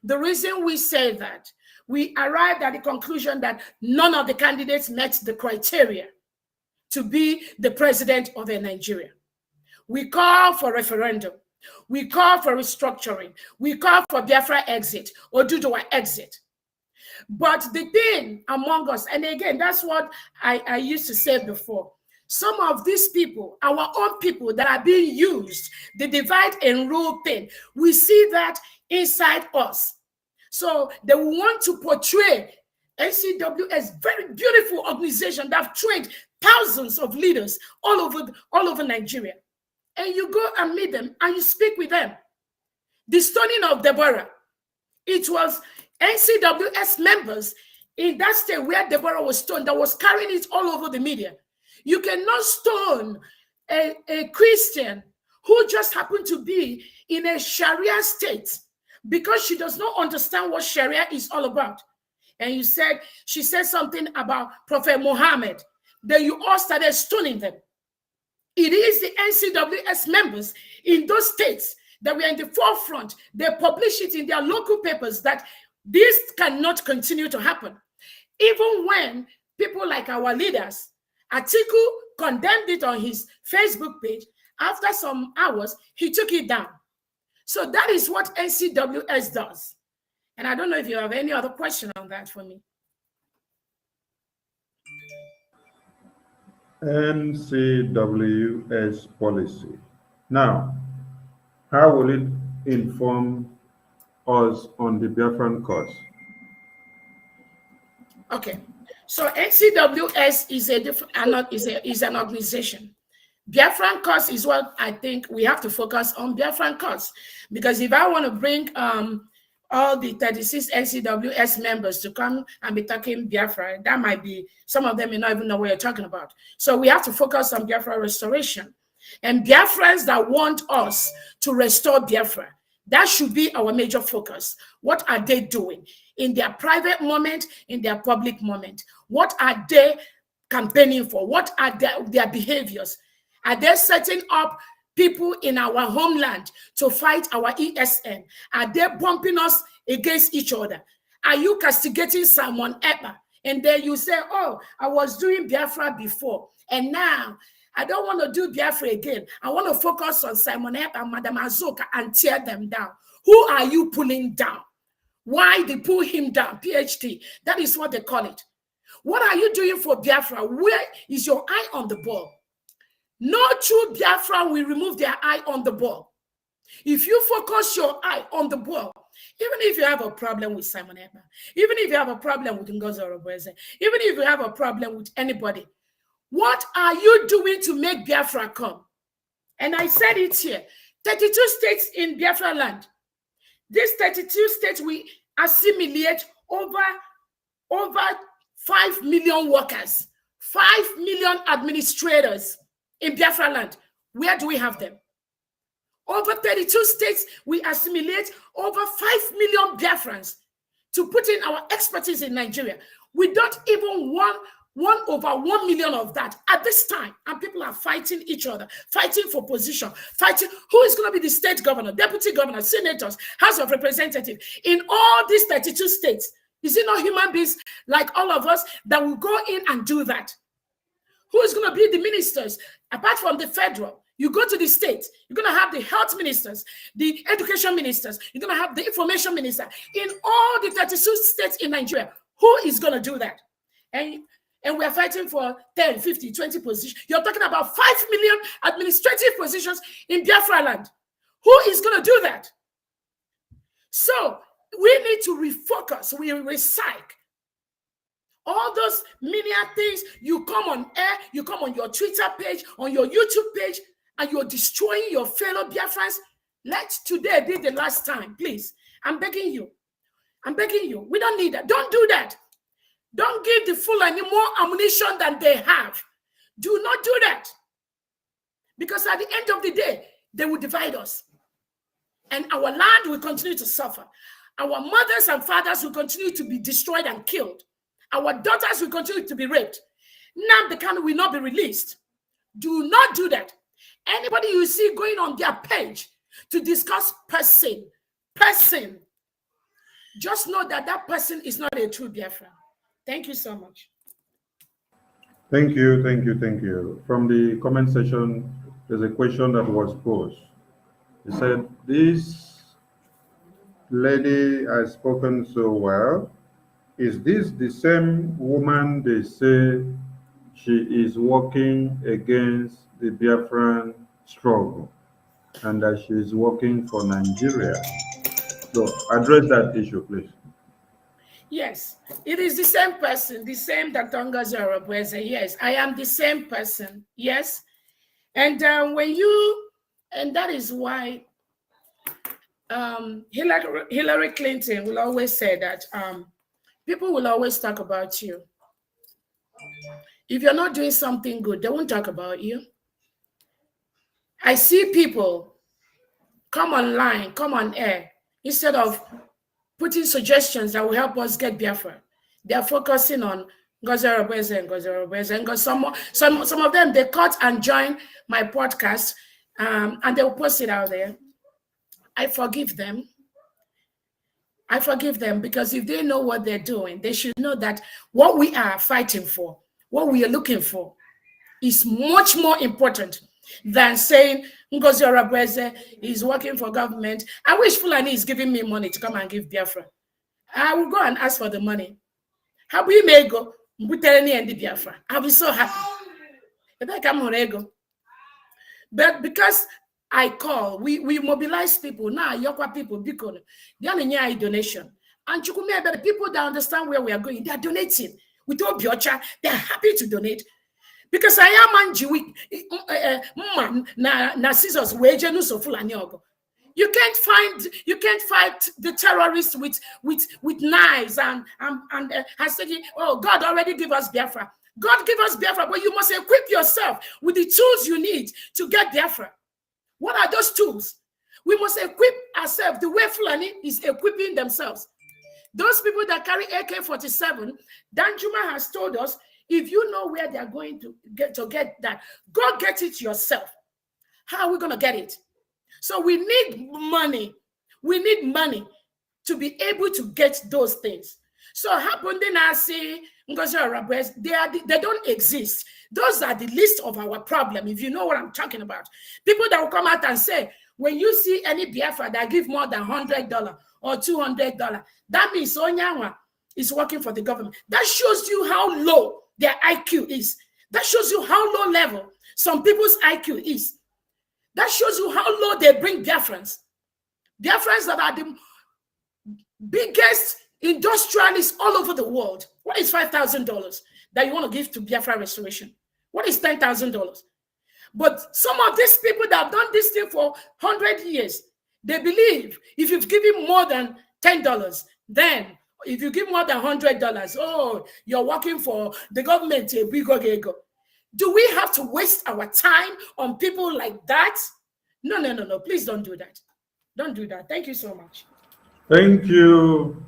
S7: The reason we say that, we arrived at the conclusion that none of the candidates met the criteria to be the president of Nigeria. We call for referendum. We call for restructuring. We call for Biafra exit or Oduduwa exit. But the thing among us, and again, that's what I used to say before, some of these people, our own people that are being used, the divide and rule thing, we see that inside us. So they want to portray NCW as very beautiful organization that have trained thousands of leaders all over Nigeria. And you go and meet them and you speak with them. The stoning of Deborah, it was NCWS members in that state where Deborah was stoned that was carrying it all over the media. You cannot stone a Christian who just happened to be in a Sharia state because she does not understand what Sharia is all about. And she said something about Prophet Muhammad. Then you all started stoning them. It is the NCWS members in those states that were in the forefront. They publish it in their local papers that this cannot continue to happen. Even when people like our leaders, Atiku condemned it on his Facebook page, after some hours, he took it down. So that is what NCWS does. And I don't know if you have any other question on that for me.
S3: NCWS policy. Now, how will it inform us on the Biafran cause?
S7: Okay, so NCWS is is an organization. Biafran cause is what I think we have to focus on. Biafran cause, because if I want to bring all the 36 NCWS members to come and be talking Biafra, that might be, some of them may not even know what you're talking about. So we have to focus on Biafra restoration. And Biafrans that want us to restore Biafra, that should be our major focus. What are they doing in their private moment, in their public moment? What are they campaigning for? What are their behaviors? Are they setting up people in our homeland to fight our ESN? Are they bumping us against each other? Are you castigating someone ever? And then you say, oh, I was doing Biafra before, and now I don't want to do Biafra again. I want to focus on Simon Epa and Madam Azoka and tear them down. Who are you pulling down? Why they pull him down? PhD. That is what they call it. What are you doing for Biafra? Where is your eye on the ball? No true Biafra will remove their eye on the ball. If you focus your eye on the ball, even if you have a problem with Simon Epa, even if you have a problem with Ngozi Orabueze, even if you have a problem with anybody, what are you doing to make Biafra come? And I said it here, 32 states in Biafra land. These 32 states, we assimilate over 5 million workers, 5 million administrators in Biafra land. Where do we have them? Over 32 states, we assimilate over 5 million Biafrans to put in our expertise in Nigeria. We don't even want 1/1 million of that at this time. And people are fighting each other, fighting for position, fighting who is going to be the state governor, deputy governor, senators, House of Representatives. In all these 32 states, is it not human beings like all of us that will go in and do that? Who is going to be the ministers? Apart from the federal, you go to the states, you're going to have the health ministers, the education ministers, you're going to have the information minister. In all the 32 states in Nigeria, who is going to do that? And we're fighting for 10, 50, 20 positions. You're talking about 5 million administrative positions in Biafra land. Who is going to do that? So we need to refocus, we recycle. All those menial things, you come on air, you come on your Twitter page, on your YouTube page, and you're destroying your fellow Biafrans. Let today be the last time, please. I'm begging you. I'm begging you. We don't need that. Don't do that. Don't give the Fulani more ammunition than they have. Do not do that. Because at the end of the day, they will divide us. And our land will continue to suffer. Our mothers and fathers will continue to be destroyed and killed. Our daughters will continue to be raped. Nnamdi Kanu will not be released. Do not do that. Anybody you see going on their page to discuss person, just know that that person is not a true Biafran. Thank you so much.
S3: Thank you, thank you, thank you. From the comment section, there's a question that was posed. He said, this lady has spoken so well. Is this the same woman they say she is working against the Biafran struggle and that she is working for Nigeria? So address that issue, please.
S7: Yes, it is the same person, the same Dr. Ngozi Orabueze. Yes, I am the same person. Yes. And and that is why Hillary Clinton will always say that people will always talk about you. If you're not doing something good, they won't talk about you. I see people come online, come on air, instead of putting suggestions that will help us get Biafra. They are focusing on Ngozi Orabueze and Ngozi Orabueze. And some of them, they cut and join my podcast, and they will post it out there. I forgive them. I forgive them, because if they know what they're doing, they should know that what we are fighting for, what we are looking for, is much more important than saying Ngozi Orabueze is working for government. I wish Fulani is giving me money to come and give Biafra. I will go and ask for the money. How we may go, Biafra. I'll be so happy. But because I call, we mobilize people now. Yokwa people, because they are in a donation, and the people that understand where we are going, they are donating without Biocha. They are happy to donate, because I am Anji na scissors wage no so Fulani ogo. You can't fight the terrorists with knives and saying, oh, God already give us Biafra. God give us Biafra, but you must equip yourself with the tools you need to get Biafra. What are those tools? We must equip ourselves the way Fulani is equipping themselves. Those people that carry AK-47, Danjuma has told us, if you know where they are going to get that, go get it yourself. How are we going to get it? So we need money. We need money to be able to get those things. So Hapundinasi, Ngozi Orabueze, they don't exist. Those are the list of our problem, if you know what I'm talking about. People that will come out and say, when you see any Biafra that give more than $100 or $200, that means Onyanwa is working for the government. That shows you how low their IQ is. That shows you how low level some people's IQ is. That shows you how low they bring Biafrans. Biafrans that are the biggest industrialists all over the world. What is $5,000 that you want to give to Biafra restoration? What is $10,000? But some of these people that have done this thing for 100 years, they believe if you've given more than $10, then if you give more than $100, oh, you're working for the government. Do we have to waste our time on people like that? No. Please don't do that. Don't do that. Thank you so much.
S3: Thank you,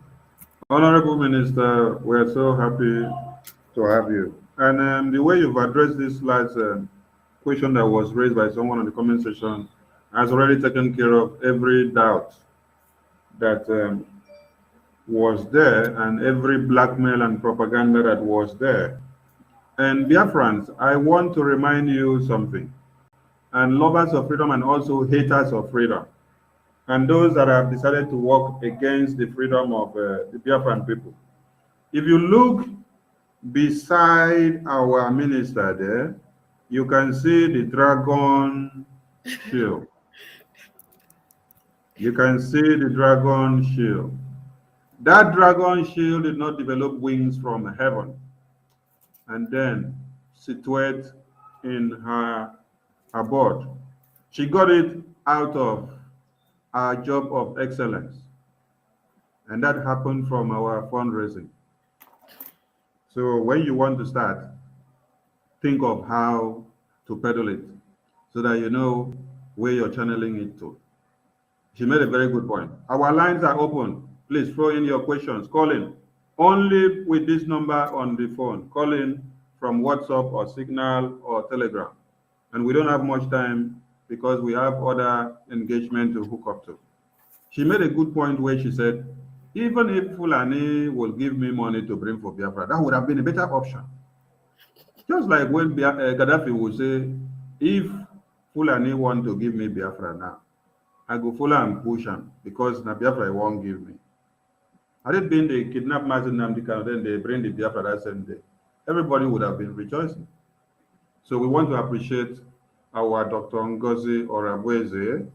S3: Honorable Minister. We're so happy to have you. And the way you've addressed this last question that was raised by someone in the comment section has already taken care of every doubt that was there, and every blackmail and propaganda that was there. And Biafrans, I want to remind you something, and lovers of freedom and also haters of freedom, and those that have decided to work against the freedom of the Biafran people. If you look beside our minister there, you can see the dragon shield. You can see the dragon shield. That dragon shield did not develop wings from heaven and then situate in her board. She got it out of our job of excellence. And that happened from our fundraising. So when you want to start, think of how to peddle it so that you know where you're channeling it to. She made a very good point. Our lines are open. Please throw in your questions. Call in. Only with this number on the phone. Call in from WhatsApp or Signal or Telegram. And we don't have much time because we have other engagement to hook up to. She made a good point where she said, even if Fulani will give me money to bring for Biafra, that would have been a better option. Just like when Gaddafi would say, if Fulani want to give me Biafra now, I go follow and push him because na Biafra won't give me. Had it been the kidnap Martin Namdeka, then they bring the Biafra that same day, everybody would have been rejoicing. So we want to appreciate our Dr. Ngozi Orabueze,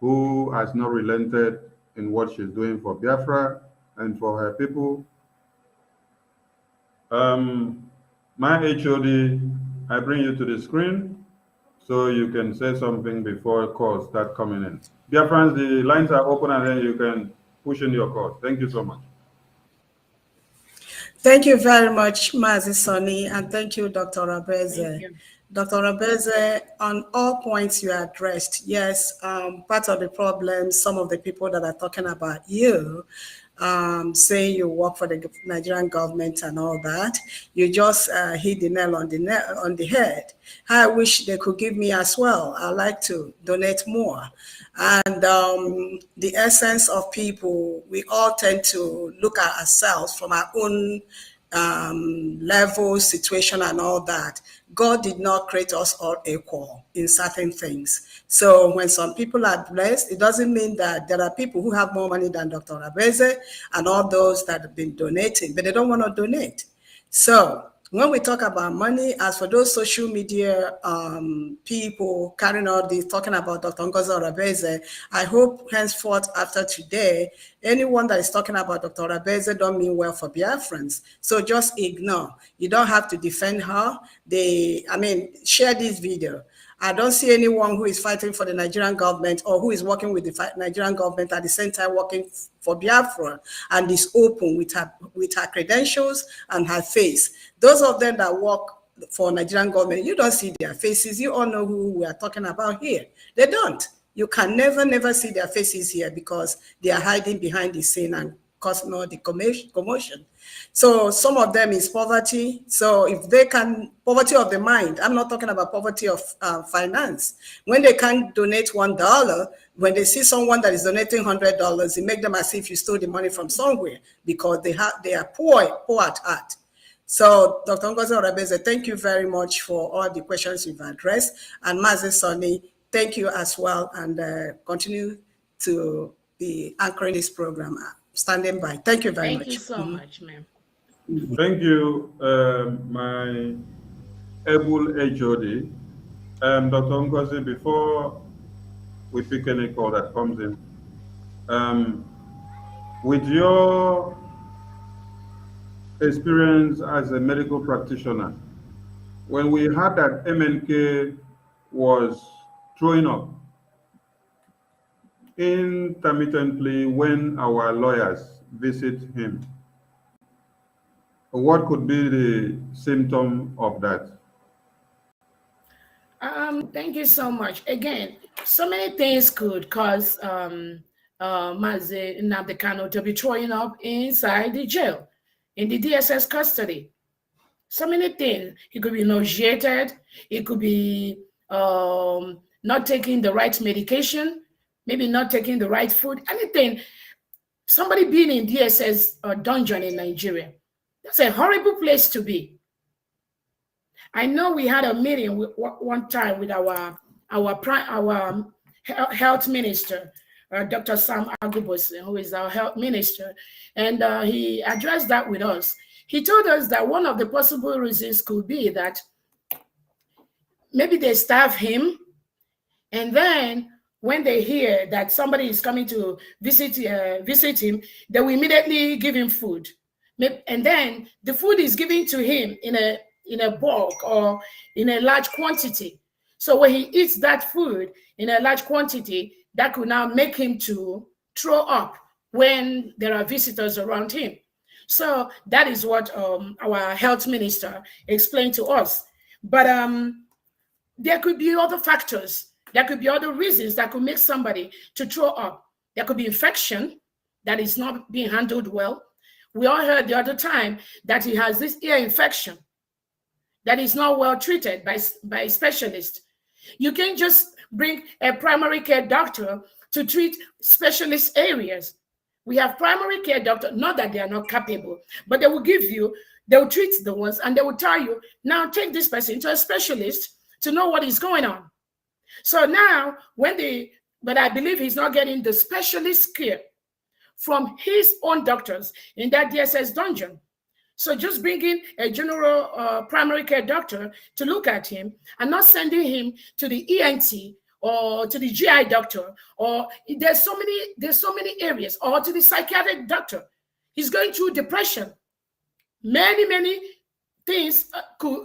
S3: who has not relented in what she's doing for Biafra and for her people. My HOD, I bring you to the screen so you can say something before calls start coming in. Biafrans, the lines are open and then you can push in your calls. Thank you so much.
S2: Thank you very much, Mazi Sonny, and thank you, Dr. Orabueze. Dr. Orabueze, on all points you addressed, yes, part of the problem, some of the people that are talking about you, saying you work for the Nigerian government and all that, you just hit the nail on the head. I wish they could give me as well. I like to donate more. And the essence of people, we all tend to look at ourselves from our own level, situation, and all that. God did not create us all equal in certain things. So when some people are blessed, it doesn't mean that there are people who have more money than Dr. Orabueze and all those that have been donating, but they don't want to donate. So when we talk about money, as for those social media people carrying all this, talking about Dr. Ngozi Orabueze, I hope henceforth after today, anyone that is talking about Dr. Orabueze don't mean well for Biafrans. So just ignore. You don't have to defend her. Share this video. I don't see anyone who is fighting for the Nigerian government or who is working with the Nigerian government at the same time working for Biafra and is open with her credentials and her face. Those of them that work for Nigerian government, you don't see their faces. You all know who we are talking about here. They don't. You can never see their faces here because they are hiding behind the scene and causing all the commotion. So some of them is poverty. So if they can, poverty of the mind, I'm not talking about poverty of finance. When they can't donate $1, when they see someone that is donating $100, it makes them as if you stole the money from somewhere because they are poor at heart. So Dr. Ngozi Orabueze, thank you very much for all the questions you've addressed. And Mazi Sonny, thank you as well, and continue to be anchoring this program. Standing by. Thank you very much.
S7: Thank you so much, ma'am.
S3: Thank you, my able HOD. Dr. Ngozi, before we pick any call that comes in, with your experience as a medical practitioner, when we heard that MNK was throwing up intermittently when our lawyers visit him, what could be the symptom of that?
S7: Thank you so much. Again, so many things could cause Mazi Nnamdi Kanu to be throwing up inside the jail, in the DSS custody. So many things. He could be nauseated. He could be not taking the right medication, maybe not taking the right food, anything. Somebody being in DSS dungeon in Nigeria, that's a horrible place to be. I know we had a meeting one time with our health minister, Dr. Sam Agubose, who is our health minister, and he addressed that with us. He told us that one of the possible reasons could be that maybe they starve him, and then when they hear that somebody is coming to visit him, they will immediately give him food. And then the food is given to him in a bulk or in a large quantity. So when he eats that food in a large quantity, that could now make him to throw up when there are visitors around him. So that is what our health minister explained to us. But there could be other factors. There could be other reasons that could make somebody to throw up. There could be infection that is not being handled well. We all heard the other time that he has this ear infection that is not well treated by a specialist. You can't just bring a primary care doctor to treat specialist areas. We have primary care doctors, not that they are not capable, but they will treat the ones and they will tell you, now take this person to a specialist to know what is going on. So now, but I believe he's not getting the specialist care from his own doctors in that DSS dungeon. So just bringing a general primary care doctor to look at him and not sending him to the ENT or to the GI doctor, or there's so many areas, or to the psychiatric doctor. He's going through depression. Many things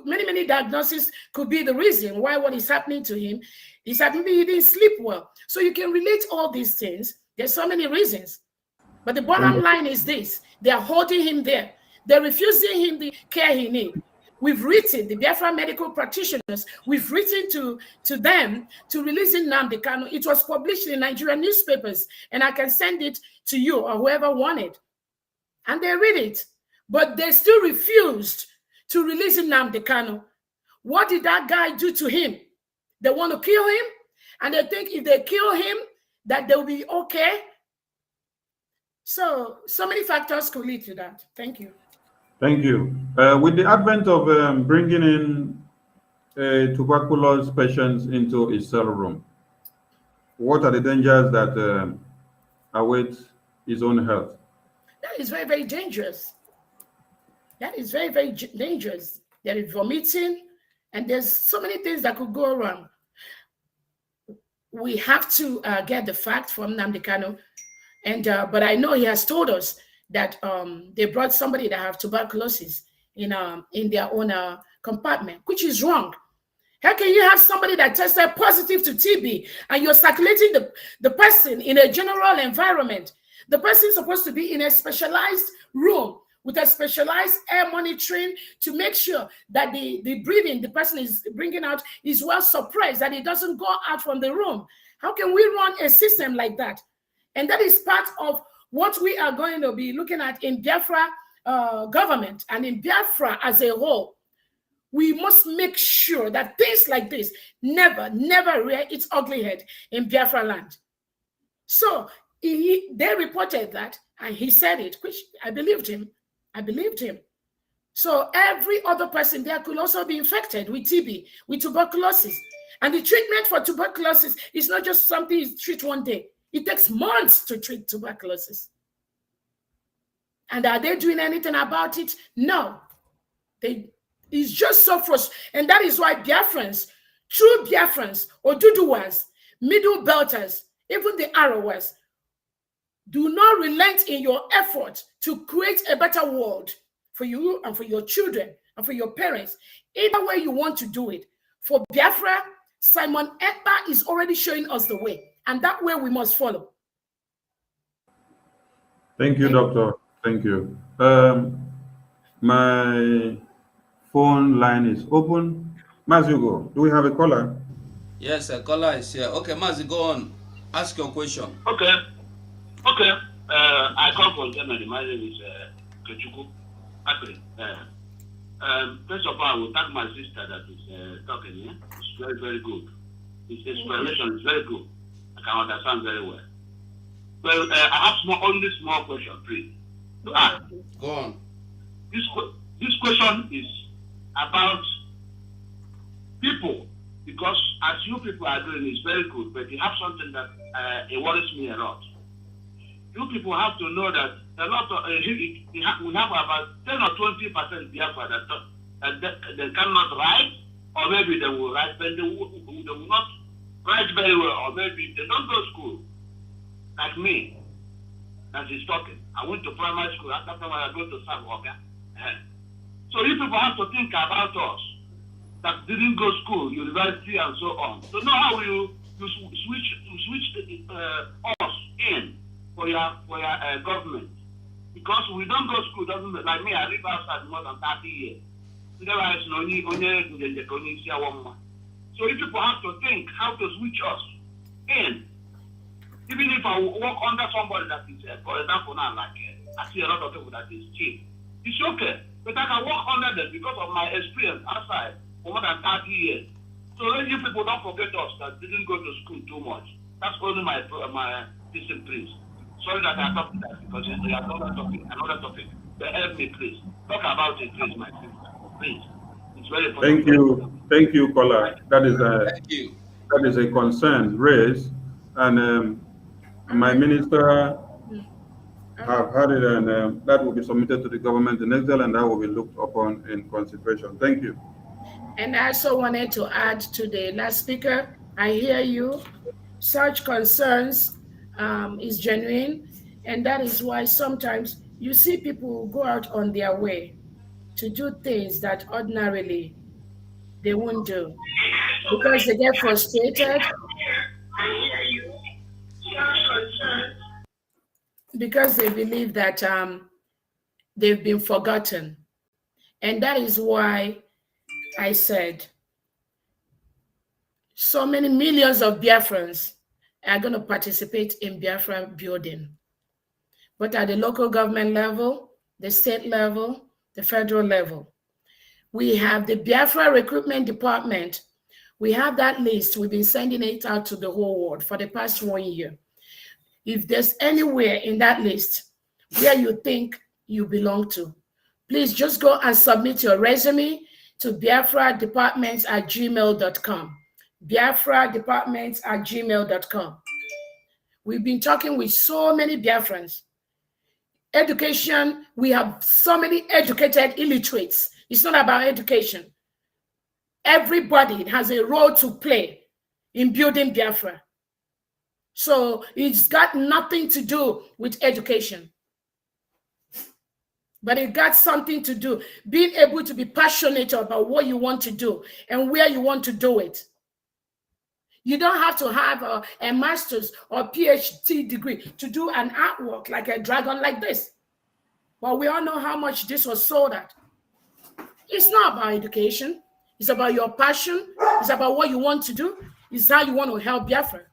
S7: many diagnoses could be the reason why what is happening to him is that maybe he didn't sleep well. So you can relate all these things. There's so many reasons. But the bottom line is this: they are holding him there. They're refusing him the care he needs. We've written, the Biafra medical practitioners, we've written to them to release Nnamdi Kanu. It was published in Nigerian newspapers, and I can send it to you or whoever wanted. And they read it. But they still refused to release Nnamdi Kanu. What did that guy do to him? They want to kill him, and they think if they kill him, that they'll be okay. So many factors could lead to that. Thank you.
S3: Thank you. With the advent of bringing in tuberculosis patients into a cell room, what are the dangers that await his own health?
S7: That is very, very dangerous. That is very, very dangerous. There is vomiting, and there's so many things that could go wrong. We have to get the fact from Nnamdi Kanu, and but I know he has told us that they brought somebody that have tuberculosis in their own compartment, which is wrong. How can you have somebody that tested positive to TB and you're circulating the person in a general environment? The person is supposed to be in a specialized room with a specialized air monitoring to make sure that the breathing the person is bringing out is well suppressed, that it doesn't go out from the room. How can we run a system like that? And that is part of what we are going to be looking at in Biafra government and in Biafra as a whole. We must make sure that things like this never rear its ugly head in Biafra land. So they reported that, and he said it, which I believed him. So every other person there could also be infected with TB, with tuberculosis. And the treatment for tuberculosis is not just something you treat one day. It takes months to treat tuberculosis. And are they doing anything about it? No. It's just so frustrating. And that is why Biafrans, true Biafrans, Oduduwas, middle belters, even the Arawas, do not relent in your effort to create a better world for you and for your children and for your parents. Either way you want to do it. For Biafra, Simon Ekpa is already showing us the way. And that way we must follow.
S3: Thank you, Doctor. Thank you. My phone line is open. Mazugo, do we have a caller?
S6: Yes, a caller is here. Okay, Mazi, go on. Ask your question.
S8: Okay. I come from Germany. My name is Kechuku. First of all, I will thank my sister that is talking here. It's very, very good. His explanation is very good. I can understand very well. Well, I have only small question, please. To ask.
S6: Go on.
S8: This question is about people, because as you people are doing, it's very good, but you have something that it worries me a lot. You people have to know that a lot of we have about 10 or 20% Biafra that they cannot write, or maybe they will write, but they will not write very well, or maybe they don't go to school, like me, that is talking. I went to primary school, after I go to Sagoga. So you people have to think about us that didn't go to school, university, and so on. So know how you switch us in for your government. Because we don't go to school, doesn't mean, like me, I live outside more than 30 years. So you people have to think how to switch us in. Even if I work under somebody that is, for example, now, like I see a lot of people that is cheap. It's okay, but I can work under them because of my experience outside for more than 30 years. So let you people don't forget us that didn't go to school too much. That's only my listen, please. Sorry that I talked that because it's another topic. But help me, please. Talk about it, please, my sister. Please. It's very important.
S3: Thank you, caller. That is a concern raised, and my minister have had it, and that will be submitted to the government in exile, and that will be looked upon in consideration. Thank you.
S7: And I also wanted to add to the last speaker I hear you. Such concerns is genuine, and that is why sometimes you see people go out on their way to do things that ordinarily they won't do because they get frustrated, because they believe that they've been forgotten. And that is why I said so many millions of Biafrans are going to participate in Biafra building. But at the local government level, the state level, the federal level, we have the Biafra Recruitment Department. We have that list. We've been sending it out to the whole world for the past 1 year. If there's anywhere in that list where you think you belong to, please just go and submit your resume to biafradepartments@gmail.com. biafradepartments@gmail.com. We've been talking with so many Biafrans. Education, we have so many educated illiterates. It's not about education. Everybody has a role to play in building Biafra. So it's got nothing to do with education. But it got something to do, being able to be passionate about what you want to do and where you want to do it. You don't have to have a master's or PhD degree to do an artwork like a dragon like this. But we all know how much this was sold at. It's not about education. It's about your passion. It's about what you want to do. It's how you want to help Biafra.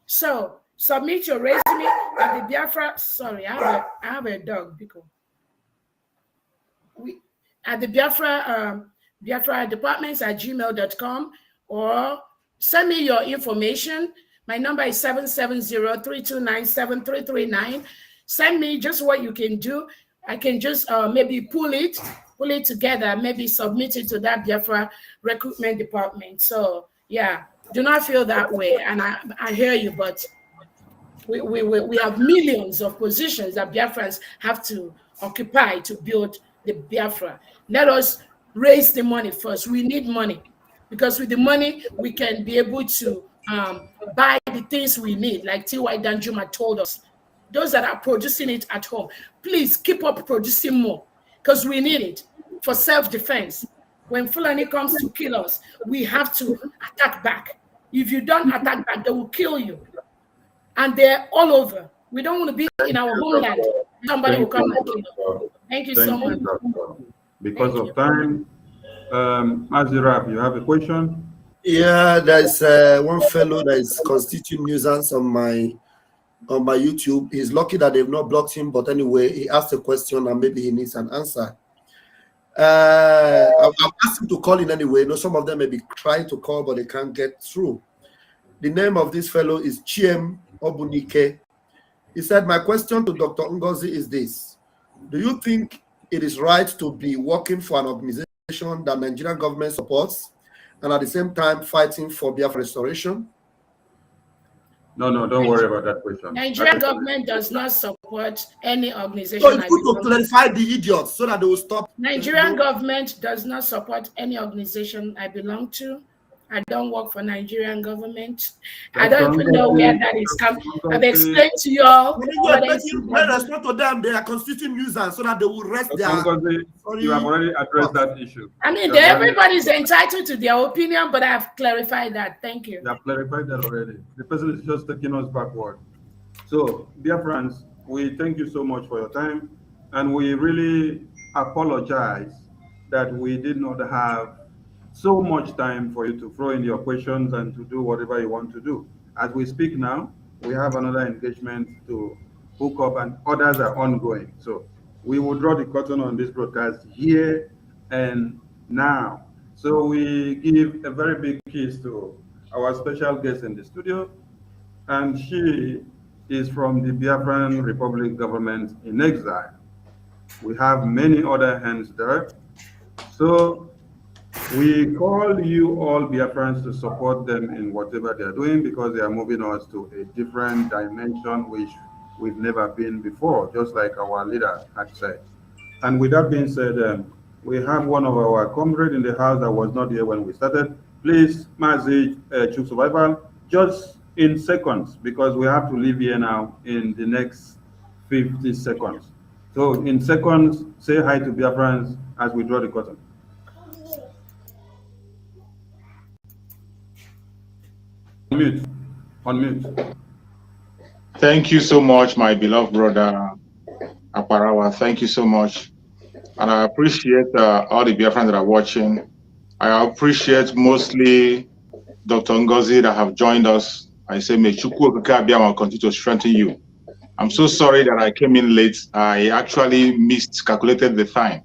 S7: So submit your resume at the Biafra. Sorry, I have a dog because at the Biafra departments@gmail.com, or send me your information. My number is 770-329-7339. Send me just what you can do. I can just maybe pull it together, maybe submit it to that Biafra Recruitment Department. So yeah, do not feel that way. And I hear you, but we have millions of positions that Biafrans have to occupy to build the Biafra. Let us raise the money first. We need money, because with the money we can be able to buy the things we need, like T.Y. Danjuma told us. Those that are producing it at home, please keep up producing more, because we need it for self-defense. When Fulani comes to kill us, we have to attack back. If you don't attack back, they will kill you. And they're all over. We don't want to be in our homeland. Somebody will come and kill us. Thank you so much.
S3: Because of time, Azirab, you have a question?
S4: Yeah, there's one fellow that is constituting nuisance on my YouTube. He's lucky that they've not blocked him, but anyway, he asked a question and maybe he needs an answer. I've asked him to call in anyway. You know, some of them may be trying to call, but they can't get through. The name of this fellow is Chiem Obunike. He said, my question to Dr. Ngozi is this. Do you think it is right to be working for an organization that Nigerian government supports and at the same time fighting for Biafra restoration?
S3: No, don't worry about that question.
S7: Nigerian government does not support any organization.
S4: So it's good to clarify the idiots so that they will stop.
S7: Nigerian government does not support any organization I belong to. I don't work for Nigerian government. I don't even know where that is coming. I've explained to you all.
S4: When respond to them, they are constituting nuisance so that they will rest their.
S3: You have already addressed that issue.
S7: I mean, everybody's entitled to their opinion, but I have clarified that. Thank you.
S3: You have clarified that already. The person is just taking us backward. So, dear friends, we thank you so much for your time, and we really apologize that we did not have so much time for you to throw in your questions and to do whatever you want to do. As we speak now, we have another engagement to hook up, and others are ongoing. So we will draw the curtain on this broadcast here and now. So we give a very big kiss to our special guest in the studio, and she is from the Biafran Republic government in exile. We have many other hands there. So we call you all Biafrans to support them in whatever they are doing, because they are moving us to a different dimension which we've never been before, just like our leader had said. And with that being said, we have one of our comrades in the house that was not here when we started, Please, Mazi, choose survival just in seconds, because we have to leave here now in the next 50 seconds. So in seconds, say hi to Biafrans as we draw the curtain. Unmute. Unmute.
S1: Thank you so much, my beloved brother Aparawa. Thank you so much. And I appreciate all the Biafrans that are watching. I appreciate mostly Dr. Ngozi that have joined us. I say, may Chukwu Okike Abiyama continue to strengthen you. I'm so sorry that I came in late. I actually miscalculated the time,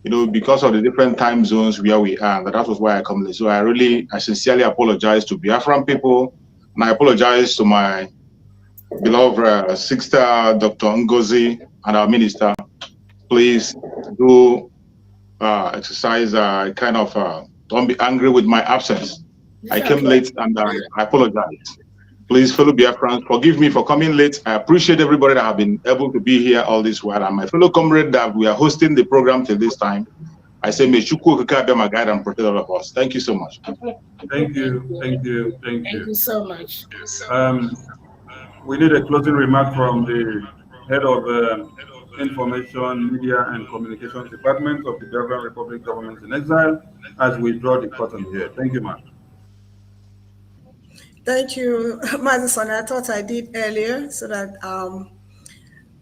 S1: because of the different time zones where we are. That was why I come late. So I sincerely apologize to Biafran people, and I apologize to my beloved sister, Dr. Ngozi, and our minister. Please do exercise don't be angry with my absence. I came late and I apologize. Please, fellow Biafrans, forgive me for coming late. I appreciate everybody that have been able to be here all this while, and my fellow comrade that we are hosting the program till this time. I say, may Chukwu Okike be my guide and protect all of us. Thank you so much.
S3: Thank you, thank you, thank you.
S7: Thank you so much.
S3: We need a closing remark from the head of Information, Media, and Communications Department of the Biafra Republic Government in Exile as we draw the curtain here. Thank you, ma'am.
S2: Thank you, Madison. I thought I did earlier, so that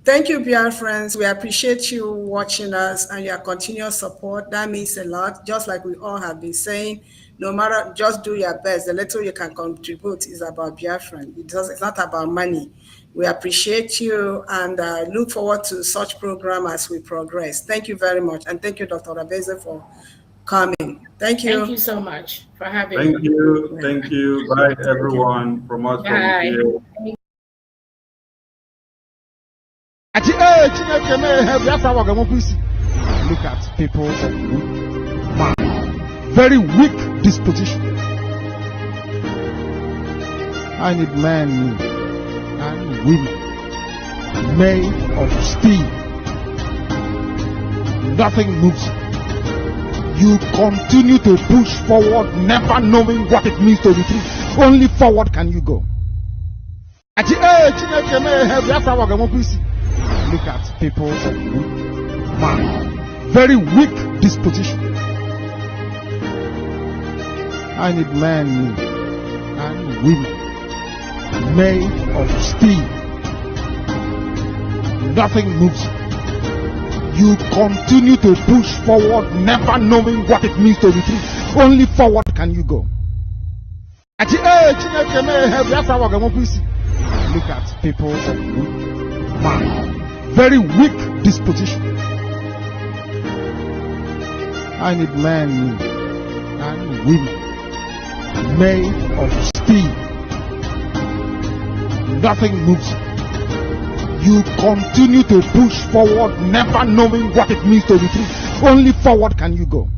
S2: thank you, Biafrans. We appreciate you watching us and your continuous support. That means a lot. Just like we all have been saying, no matter, just do your best. The little you can contribute is about Biafran. It's not about money. We appreciate you and look forward to such program as we progress. Thank you very much, and thank you, Dr. Orabueze, for coming. Thank you.
S7: Thank you so much for having me.
S3: Thank you. Thank you. Bye, everyone. From us from here.
S9: Look at people with very weak disposition. I need men and women made of steel. Nothing moves. You continue to push forward, never knowing what it means to retreat. Only forward can you go. Look at people with very weak disposition. I need men and women made of steel. Nothing moves. You continue to push forward, never knowing what it means to retreat. Only forward can you go. Look at people with very weak disposition. I need men and women made of steel. Nothing moves. You continue to push forward, never knowing what it means to retreat. Only forward can you go.